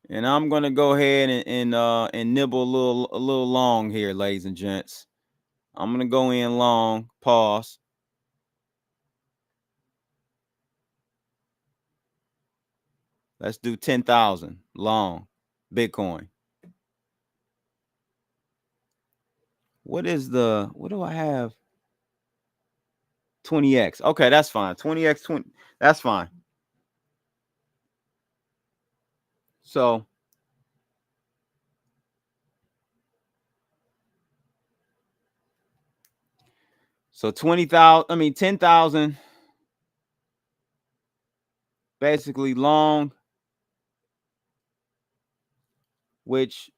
And I'm gonna go ahead and nibble a little long here, ladies and gents. I'm gonna go in long. Pause. Let's do 10,000 long Bitcoin. What do I have? 20x. Okay, that's fine. 20x, 20. That's fine. So So 10,000 basically long, which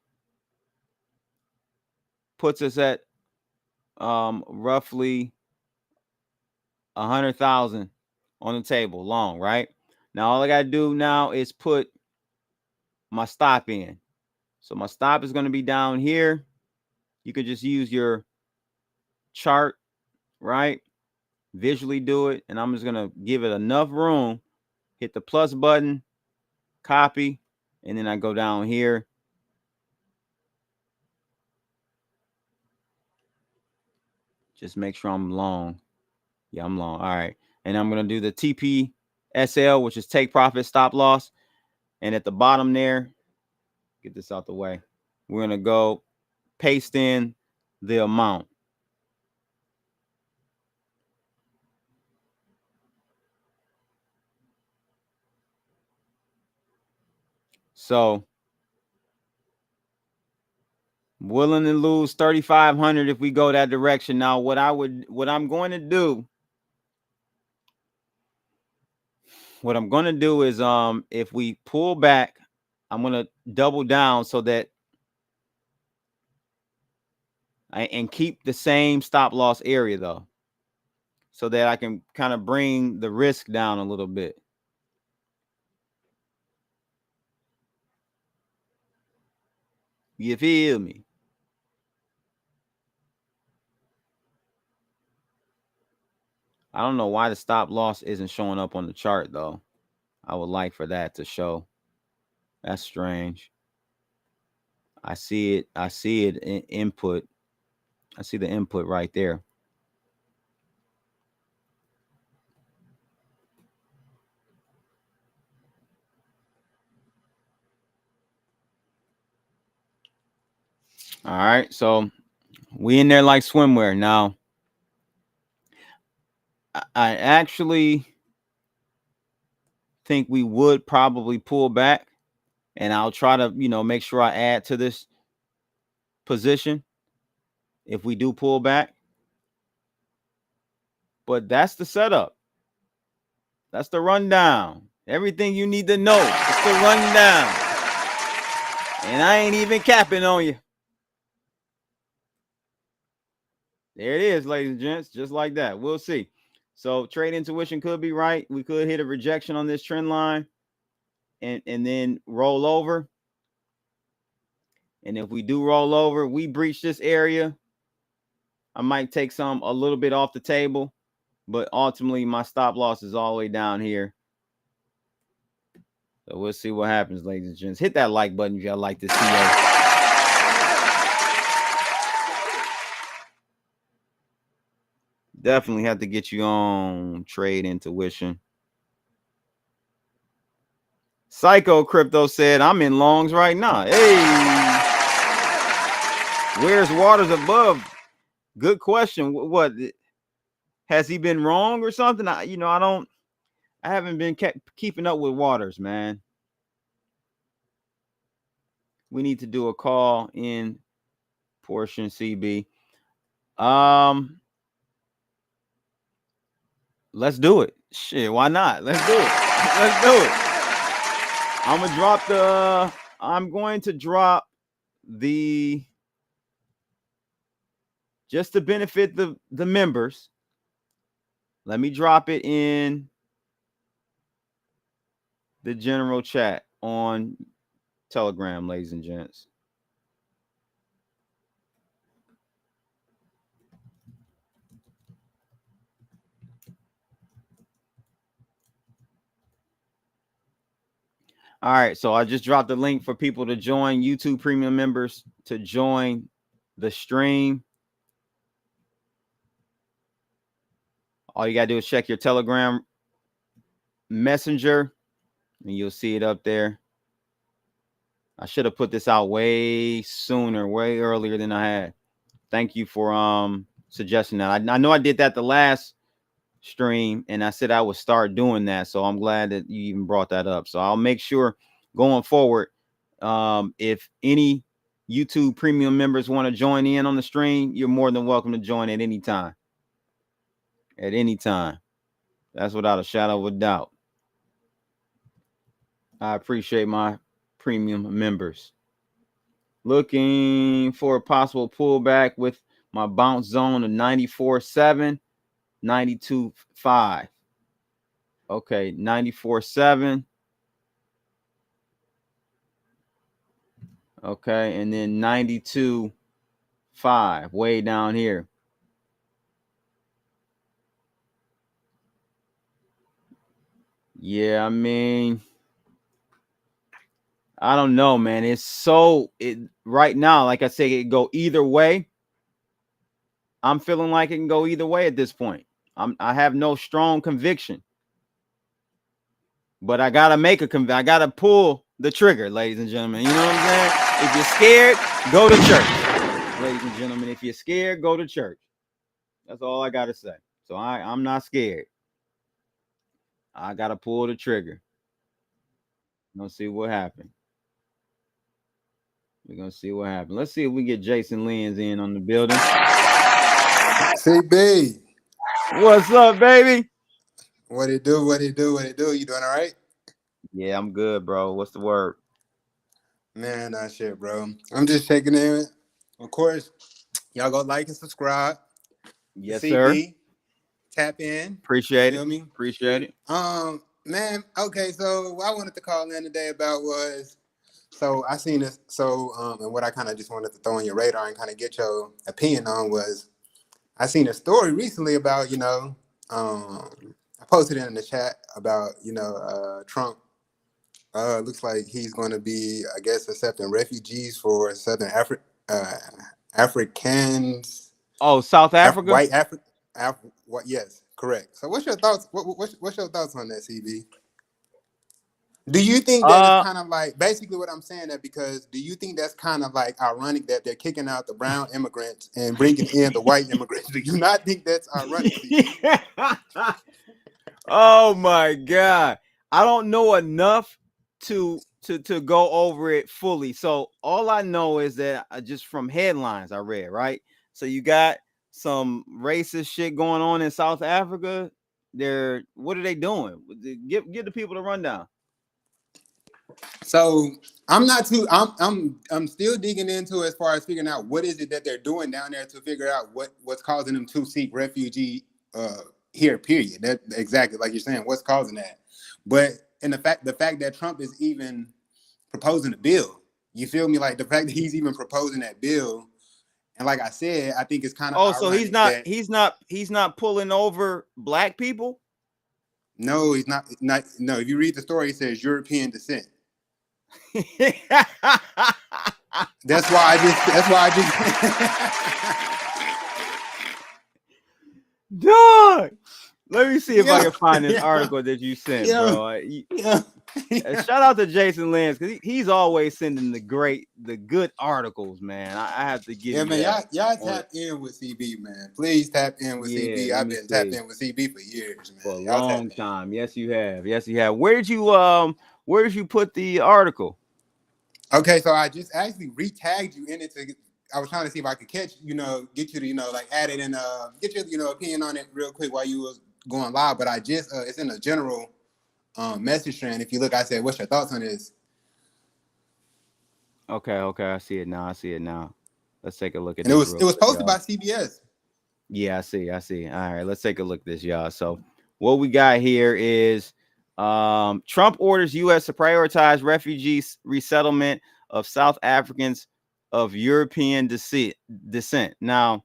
puts us at roughly 100,000 on the table long, right? Now all I got to do now is put my stop in. So my stop is going to be down here. You could just use your chart, right? Visually do it. And I'm just going to give it enough room. Hit the plus button, copy, and then I go down here. Just make sure I'm long. Yeah, I'm long. All right. And I'm going to do the TPSL, which is take profit, stop loss. And at the bottom there, get this out the way. We're going to go paste in the amount. So willing to lose 3,500 if we go that direction. Now, what I'm going to do what I'm going to do is if we pull back, I'm going to double down so that and keep the same stop loss area though, so that I can kind of bring the risk down a little bit. You feel me? I don't know why the stop loss isn't showing up on the chart though. I would like for that to show. That's strange. I see it. I see it in input. I see the input right there. All right. So we in there like swimwear. Now, I actually think we would probably pull back, and I'll try to, make sure I add to this position if we do pull back. But that's the setup. That's the rundown. Everything you need to know. It's the rundown. And I ain't even capping on you. There it is, ladies and gents, just like that. We'll see. So trade intuition could be right. We could hit a rejection on this trend line and then roll over. And if we do roll over, we breach this area, I might take a little bit off the table, but ultimately my stop loss is all the way down here. So we'll see what happens, ladies and gents. Hit that like button if y'all like this video. Definitely have to get you on trade intuition. Psycho Crypto said, I'm in longs right now. Hey, where's Waters above? Good question. What has he been wrong or something? I haven't been keeping up with Waters, man. We need to do a call in portion CB. Let's do it. Shit, why not? Let's do it. Let's do it. I'm going to drop the just to benefit the members. Let me drop it in the general chat on Telegram, ladies and gents. All right, so I just dropped the link for people to join, YouTube premium members to join the stream. All you got to do is check your Telegram messenger and you'll see it up there. I should have put this out way sooner, way earlier than I had. Thank you for suggesting that. I know I did that the last stream and I said I would start doing that, so I'm glad that you even brought that up. So I'll make sure going forward, if any YouTube premium members want to join in on the stream, you're more than welcome to join at any time. At any time. That's without a shadow of a doubt. I appreciate my premium members. Looking for a possible pullback with my bounce zone of 94.7, 92.5. Okay, 94.7. Okay, and then 92.5, way down here. Yeah, I mean, I don't know, man. It's right now, like I say, it can go either way. I'm feeling like it can go either way at this point. I have no strong conviction. But I gotta I gotta pull the trigger, ladies and gentlemen. You know what I'm saying? If you're scared, go to church. Ladies and gentlemen, if you're scared, go to church. That's all I gotta say. So I'm not scared. I gotta pull the trigger. Let's see what happens. We're gonna see what happens. Let's see if we get Jason Lynn's in on the building. CB. What's up, baby? What it do? What it do? What it do? You doing all right? Yeah, I'm good, bro. What's the word? Man, nah, shit, bro. I'm just checking in. Of course, y'all go like and subscribe. Yes, sir. CB, tap in. Appreciate You it. feel me? Appreciate it. Man. Okay, so what I wanted to call in today about was, so I seen this. And what I kind of just wanted to throw on your radar and kind of get your opinion on was, I seen a story recently about, I posted it in the chat about, Trump. Looks like he's going to be, I guess, accepting refugees for Southern Africans. Oh, South Africa? White Africa. Yes, correct. So what's your thoughts? What's your thoughts on that, CB? Do you think that it's kind of like, basically what I'm saying, that because do you think that's kind of like ironic that they're kicking out the brown immigrants and bringing in the white immigrants? Do you not think that's ironic? Oh my God. I don't know enough to go over it fully. So all I know is that just from headlines I read, right? So you got some racist shit going on in South Africa. What are they doing? Give the people the rundown. So I'm still digging into as far as figuring out what is it that they're doing down there to figure out what's causing them to seek refugee here, period. That exactly like you're saying, what's causing that. But in the fact that Trump is even proposing a bill, you feel me? Like the fact that he's even proposing that bill, and like I said, I think it's kind of so he's not pulling over black people. No, he's not. No, if you read the story, it says European descent. That's why I just Dog. Let me see if I can find this article that you sent, bro. Shout out to Jason Lance, because he's always sending the good articles, man. I have to give you man, that. y'all tap in with CB, man. Please tap in with CB. I've been tapped in with CB for years, man. For a long time. Yes, you have. Yes, you have. Where did you put the article? Okay, so I just actually re-tagged you in it I was trying to see if I could get you to, like add it and get your, opinion on it real quick while you was going live. But I just it's in a general message strand. If you look, I said, "What's your thoughts on this?" Okay, I see it now. Let's take a look at it this. It was posted by CBS. Yeah, I see. All right, let's take a look at this, y'all. So what we got here is Trump orders U.S. to prioritize refugee resettlement of South Africans of European descent. Now,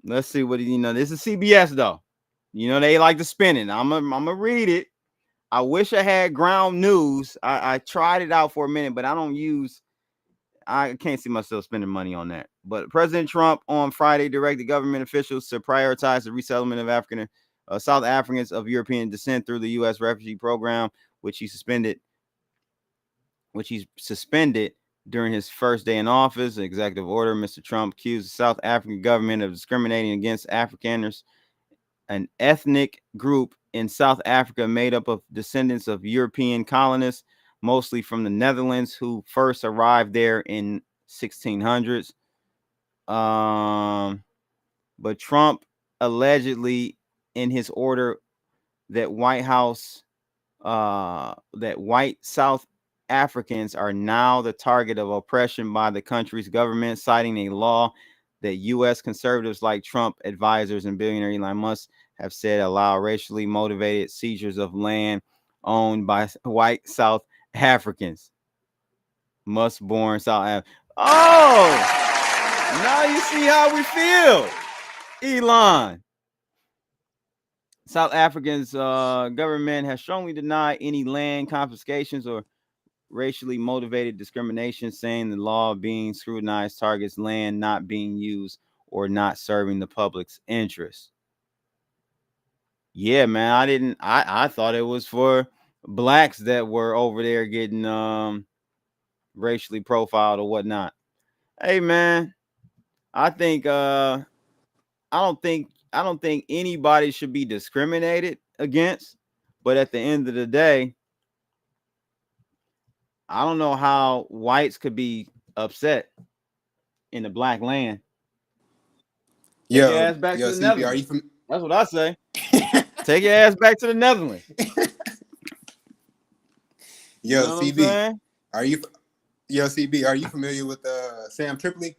let's see what this is CBS though. They like to spin it. I'm gonna read it. I wish I had ground news. I tried it out for a minute, but I can't see myself spending money on that. But President Trump on Friday directed government officials to prioritize the resettlement of South Africans of European descent through the U.S. refugee program, which he suspended during his first day in office. An executive order. Mr. Trump accused the South African government of discriminating against Afrikaners, an ethnic group in South Africa made up of descendants of European colonists, mostly from the Netherlands, who first arrived there in 1600s. But Trump allegedly, in his order, that white South Africans are now the target of oppression by the country's government, citing a law that U.S. conservatives like Trump advisors and billionaire Elon Musk have said allow racially motivated seizures of land owned by white South Africans. Musk-born South Africa. Oh, now you see how we feel, Elon. South Africa's government has strongly denied any land confiscations or racially motivated discrimination, saying the law being scrutinized targets land not being used or not serving the public's interest. Yeah, man, I thought it was for blacks that were over there getting racially profiled or whatnot. Hey, man, I don't think anybody should be discriminated against, but at the end of the day, I don't know how whites could be upset in the black land. Yo, back to the CB, are Netherlands. you from? That's what I say. Take your ass back to the Netherlands. Yo, You know CB, are you? Yo, CB, are you familiar with Sam Tripoli?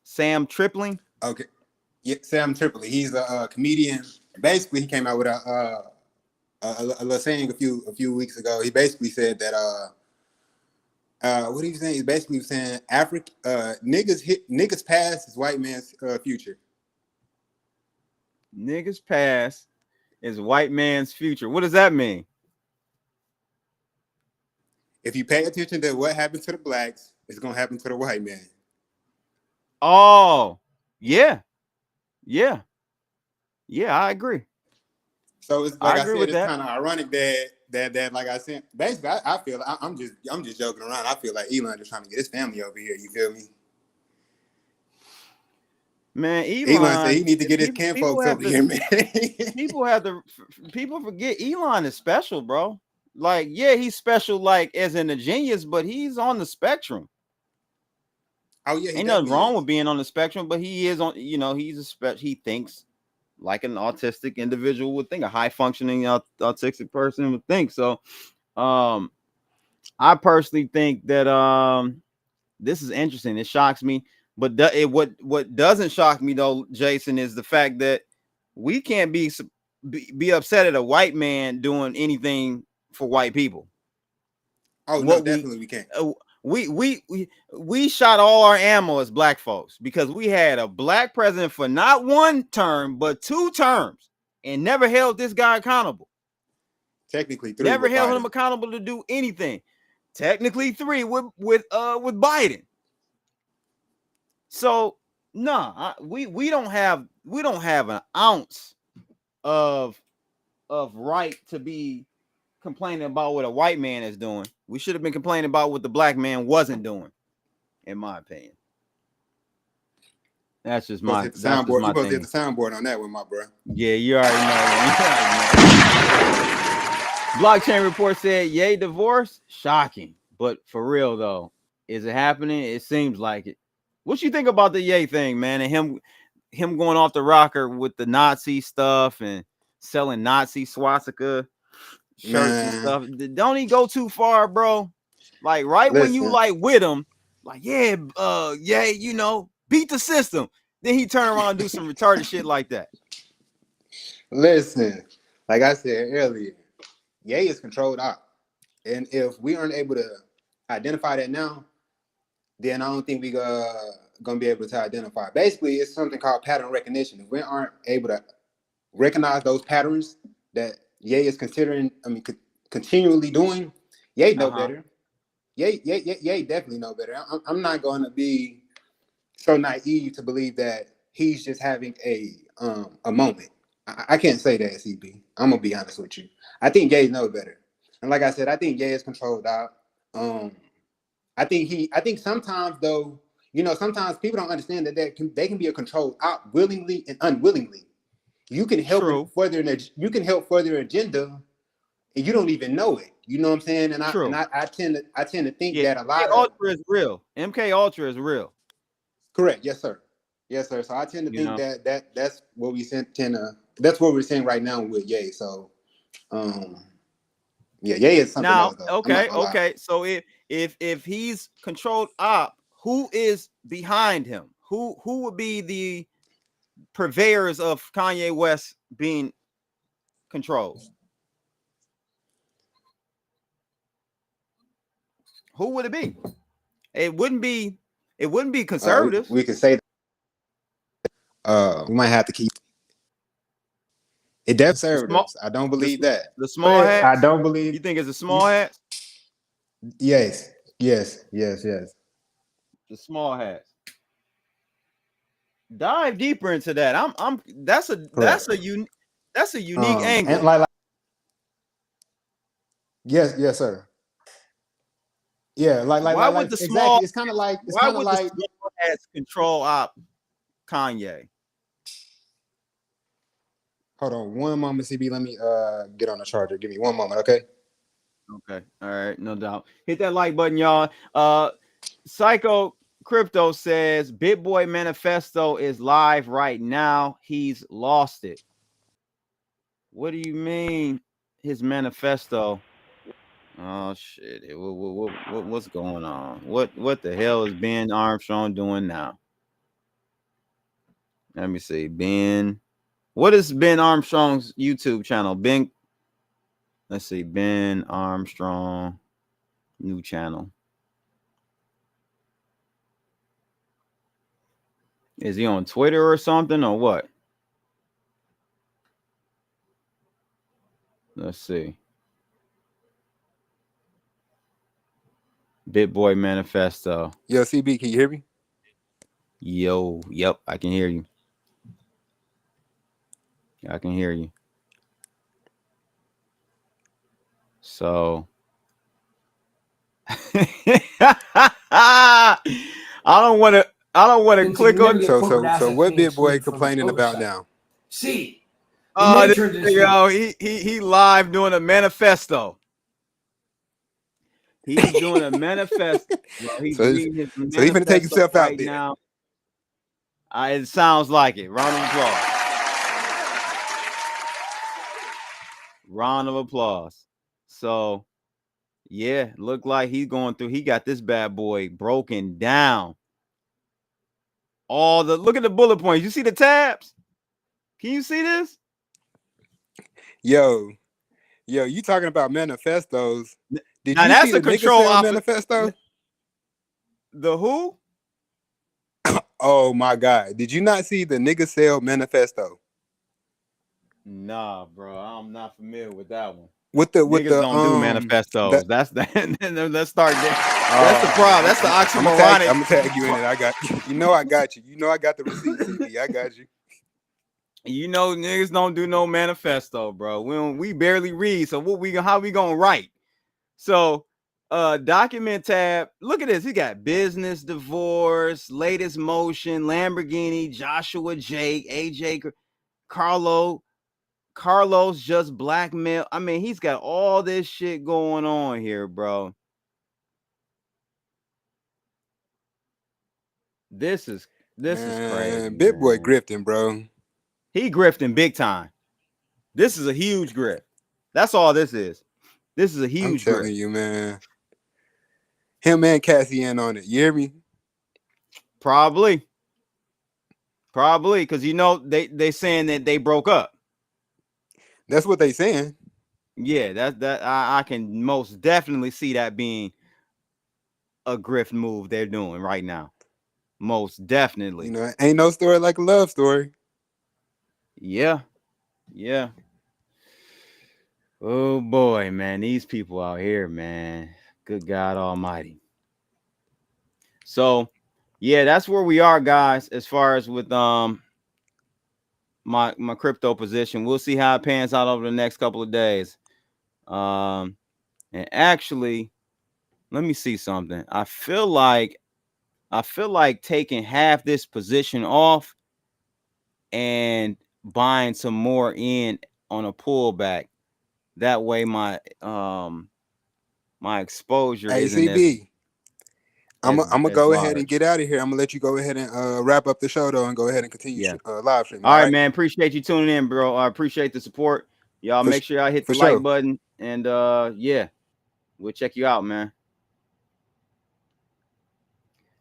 Sam Tripling? Okay. Yeah, Sam Tripoli. He's a comedian. Basically, he came out with a little saying a few weeks ago. He basically said that what he was saying? He basically was saying niggas past is white man's future. Niggas past is white man's future. What does that mean? If you pay attention to what happened to the blacks, it's gonna happen to the white man. Oh, yeah, I agree. So it's like I said, it's kind of ironic that like I said, basically I feel I'm just joking around. I feel like Elon just trying to get his family over here. You feel me? Man, Elon said he need to get his kinfolks over here, man. people forget Elon is special, bro. Like, yeah, he's special, like as in a genius, but he's on the spectrum. Oh yeah, ain't nothing wrong with being on the spectrum, but he is on. You know, he thinks like an autistic individual would think, a high functioning autistic person would think. So, I personally think that this is interesting. It shocks me, but what doesn't shock me though, Jason, is the fact that we can't be upset at a white man doing anything for white people. Oh no, definitely we can't. We shot all our ammo as black folks because we had a black president for not one term but 2 terms and never held this guy accountable. Technically 3. Never held him accountable to do anything. Technically 3 with Biden. So we don't have an ounce of right to be complaining about what a white man is doing. We should have been complaining about what the black man wasn't doing, in my opinion. That's just my soundboard. You supposed to hit the soundboard on that one, my bro. Yeah, you already know. Blockchain report said, "Yay, divorce." Shocking, but for real though, is it happening? It seems like it. What you think about the Ye thing, man, and him going off the rocker with the Nazi stuff and selling Nazi swastika shirts and stuff? Don't he go too far, bro? Like when you like with him, like yeah, you know, beat the system. Then he turn around and do some retarded shit like that. Listen, like I said earlier, Ye is controlled out, and if we aren't able to identify that now, then I don't think we gonna be able to identify. Basically, it's something called pattern recognition. If we aren't able to recognize those patterns that Ye is continually doing, Ye know better. Ye definitely know better. I'm not going to be so naive to believe that he's just having a moment. I can't say that, CB. I'm gonna be honest with you. I think Ye knows better, and like I said, I think Ye is controlled out. I think sometimes though, you know, sometimes people don't understand that they can be a controlled out willingly and unwillingly. You can help further an agenda, and you don't even know it. You know what I'm saying? And I tend to think that a lot of Ultra is real. MK Ultra is real. Correct. Yes, sir. Yes, sir. So I tend to think that's what we that's what we're saying right now with Ye. So, yeah, Ye is something else. Though. Okay. So if he's controlled op, who is behind him? Who would be the purveyors of Kanye West being controlled? Who would it be? It wouldn't be conservatives. We could say that. We might have to keep it. Definitely conservatives. I don't believe that. The small hats? I don't believe. You think it's a small hat? Yes. The small hats. Dive deeper into that. That's a unique angle. And like yes, sir. Yeah, why would the small? It's kind of like the small hats control op Kanye? Hold on one moment, CB. Let me get on the charger. Give me one moment, okay? Okay. All right, no doubt. Hit that like button, y'all. Psycho Crypto says BitBoy manifesto is live right now. He's lost it. What do you mean his manifesto? Oh shit! What's going on? What the hell is Ben Armstrong doing now? Let me see. Ben, what is Ben Armstrong's YouTube channel? Ben, let's see. Ben Armstrong, new channel. Is he on Twitter or something or what? Let's see. BitBoy manifesto. Yo, CB, can you hear me? Yo, yep, I can hear you. I can hear you. So I don't want to click on. So what BitBoy complaining about now? See, this nigga, he live doing a manifesto. He's doing a manifesto. He's reading his manifesto. So he's gonna take himself right out there. Now. It sounds like it. Round of applause. Round of applause. So, yeah, look like he's going through. He got this bad boy broken down. Look at the bullet points. You see the tabs? Can you see this? Yo, you talking about manifestos? Did now you that's see a the control manifesto? The who? Oh my God! Did you not see the nigga sale manifesto? Nah, bro, I'm not familiar with that one. Niggas don't do manifestos. Let's start there. That's the problem. That's the oxymoronic. I'm gonna tag you in it. I got you. You know I got you. You know I got the receipt, CB. I got you. You know niggas don't do no manifesto, bro. We barely read. So how we gonna write? So document tab. Look at this. He got business, divorce, latest motion, Lamborghini, Joshua Jake, AJ, Carlos just blackmail. I mean, he's got all this shit going on here, bro. This is crazy. BitBoy grifting, bro. He grifting big time. This is a huge grift. That's all this is. This is a huge I'm telling grift. you, man. Him and Cassie in on it. You hear me? Probably, because they saying that they broke up. That's what they saying. Yeah, I can most definitely see that being a grift move they're doing right now. Most definitely. You know, ain't no story like a love story. Yeah. Oh boy, man, these people out here, man. Good God Almighty. So, yeah, that's where we are, guys, as far as with my crypto position. We'll see how it pans out over the next couple of days. And actually, let me see something. I feel like taking half this position off and buying some more in on a pullback. That way my exposure isn't CB. I'm gonna go large. ahead and get out of here. I'm gonna let you go ahead and wrap up the show though, and go ahead and continue live streaming. All right, man. Appreciate you tuning in, bro. I appreciate the support. Y'all make sure y'all hit the like button, and yeah, we'll check you out, man.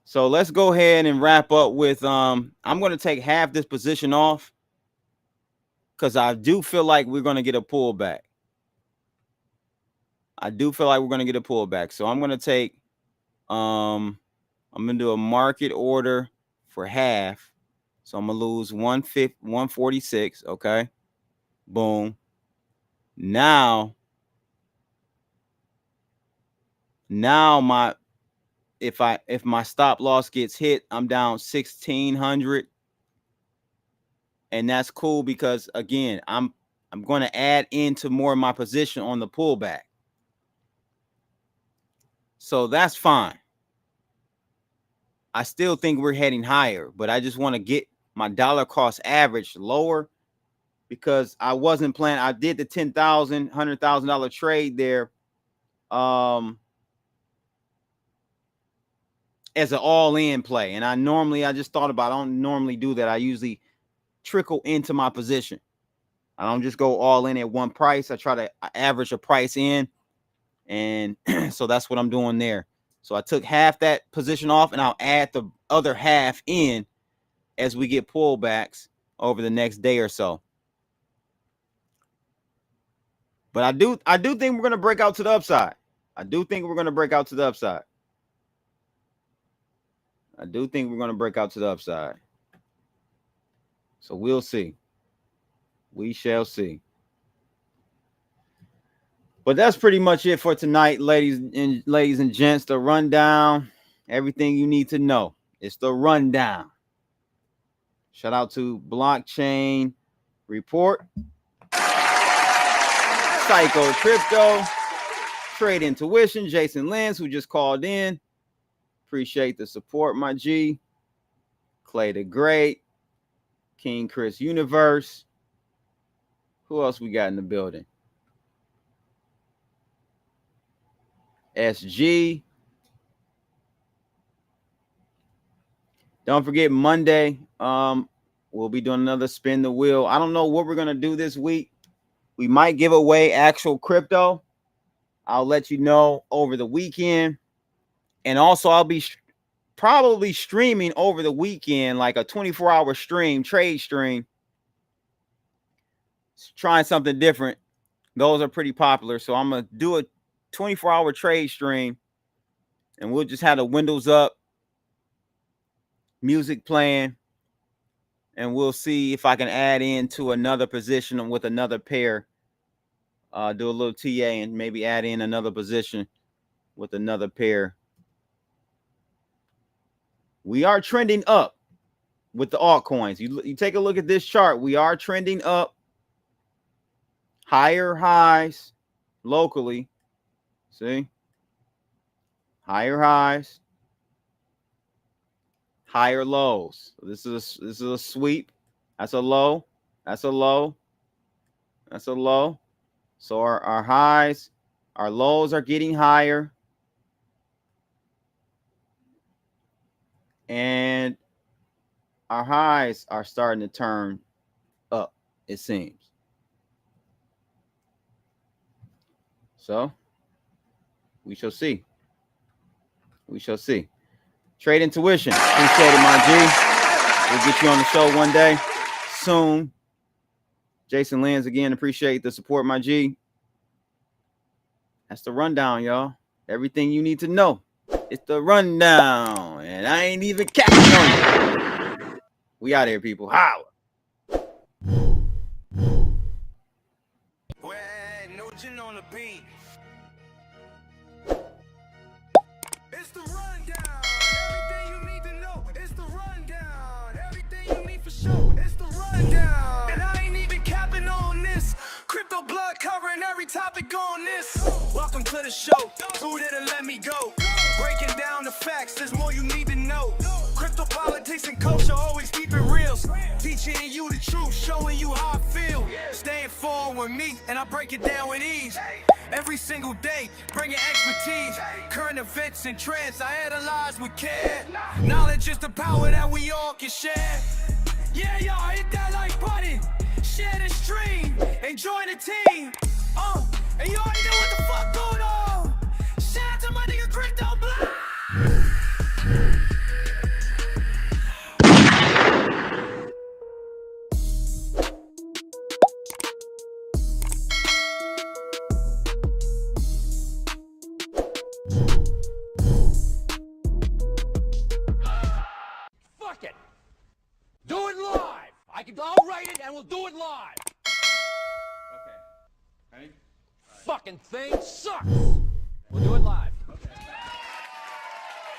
So let's go ahead and wrap up with I'm gonna take half this position off because I do feel like we're gonna get a pullback. So I'm gonna take I'm gonna do a market order for half. So I'm gonna lose 146. Okay. Boom. Now if my stop loss gets hit, I'm down 1,600. And that's cool because again, I'm going to add into more of my position on the pullback. So that's fine. I still think we're heading higher, but I just want to get my dollar cost average lower because I wasn't planning. I did the $10,000, $100,000 trade there. as an all-in play. And I just thought about, I don't normally do that. I usually trickle into my position. I don't just go all in at one price. I try to average a price in. And so that's what I'm doing there. So I took half that position off, and I'll add the other half in as we get pullbacks over the next day or so. But I do think we're going to break out to the upside. I do think we're going to break out to the upside. I do think we're going to break out to the upside. So we'll see. We shall see. But that's pretty much it for tonight, ladies and gents. The rundown, everything you need to know. It's the rundown. Shout out to Blockchain Report, Psycho Crypto, Trade Intuition, Jason Lenz, who just called in. Appreciate the support, my G. Clay the Great, King Chris Universe. Who else we got in the building? SG. Don't forget Monday. We'll be doing another spin the wheel. I don't know what we're gonna do this week. We might give away actual crypto. I'll let you know over the weekend. And also I'll be probably streaming over the weekend, like a 24-hour stream, trade stream. Trying something different. Those are pretty popular. So I'm gonna do a 24-hour trade stream, and we'll just have the windows up, music playing, and we'll see if I can add into another position with another pair. Do a little TA and maybe add in another position with another pair. We are trending up with the altcoins. You take a look at this chart. We are trending up. Higher highs locally. See? Higher highs. Higher lows. So this is a sweep. That's a low. That's a low. That's a low. So our highs, our lows are getting higher. And our highs are starting to turn up, it seems. So we shall see. We shall see. Trade Intuition. Appreciate it, my G. We'll get you on the show one day soon. Jason Lenz, again, appreciate the support, my G. That's the rundown, y'all. Everything you need to know. It's the rundown. And I ain't even capping on you. We out here, people. Holla. On the beat. It's the rundown. Everything you need to know. It's the rundown. Everything you need for sure. It's the rundown. And I ain't even capping on this. Crypto blood covering every topic on this. Welcome to the show. Who didn't let me go? Breaking down the facts. There's more you need to know. Crypto politics and culture always keep it real. Teaching you the truth, showing you how I feel. Staying forward with me, and I break it down with ease. Every single day, bringing expertise. Current events and trends, I analyze with care. Knowledge is the power that we all can share. Yeah, y'all, hit that like button. Share the stream, and join the team. And you already know what the fuck going on. Shout out to my nigga Crypto Black. Do it live. I'll write it and we'll do it live. Okay. Ready? Fucking thing sucks. We'll do it live.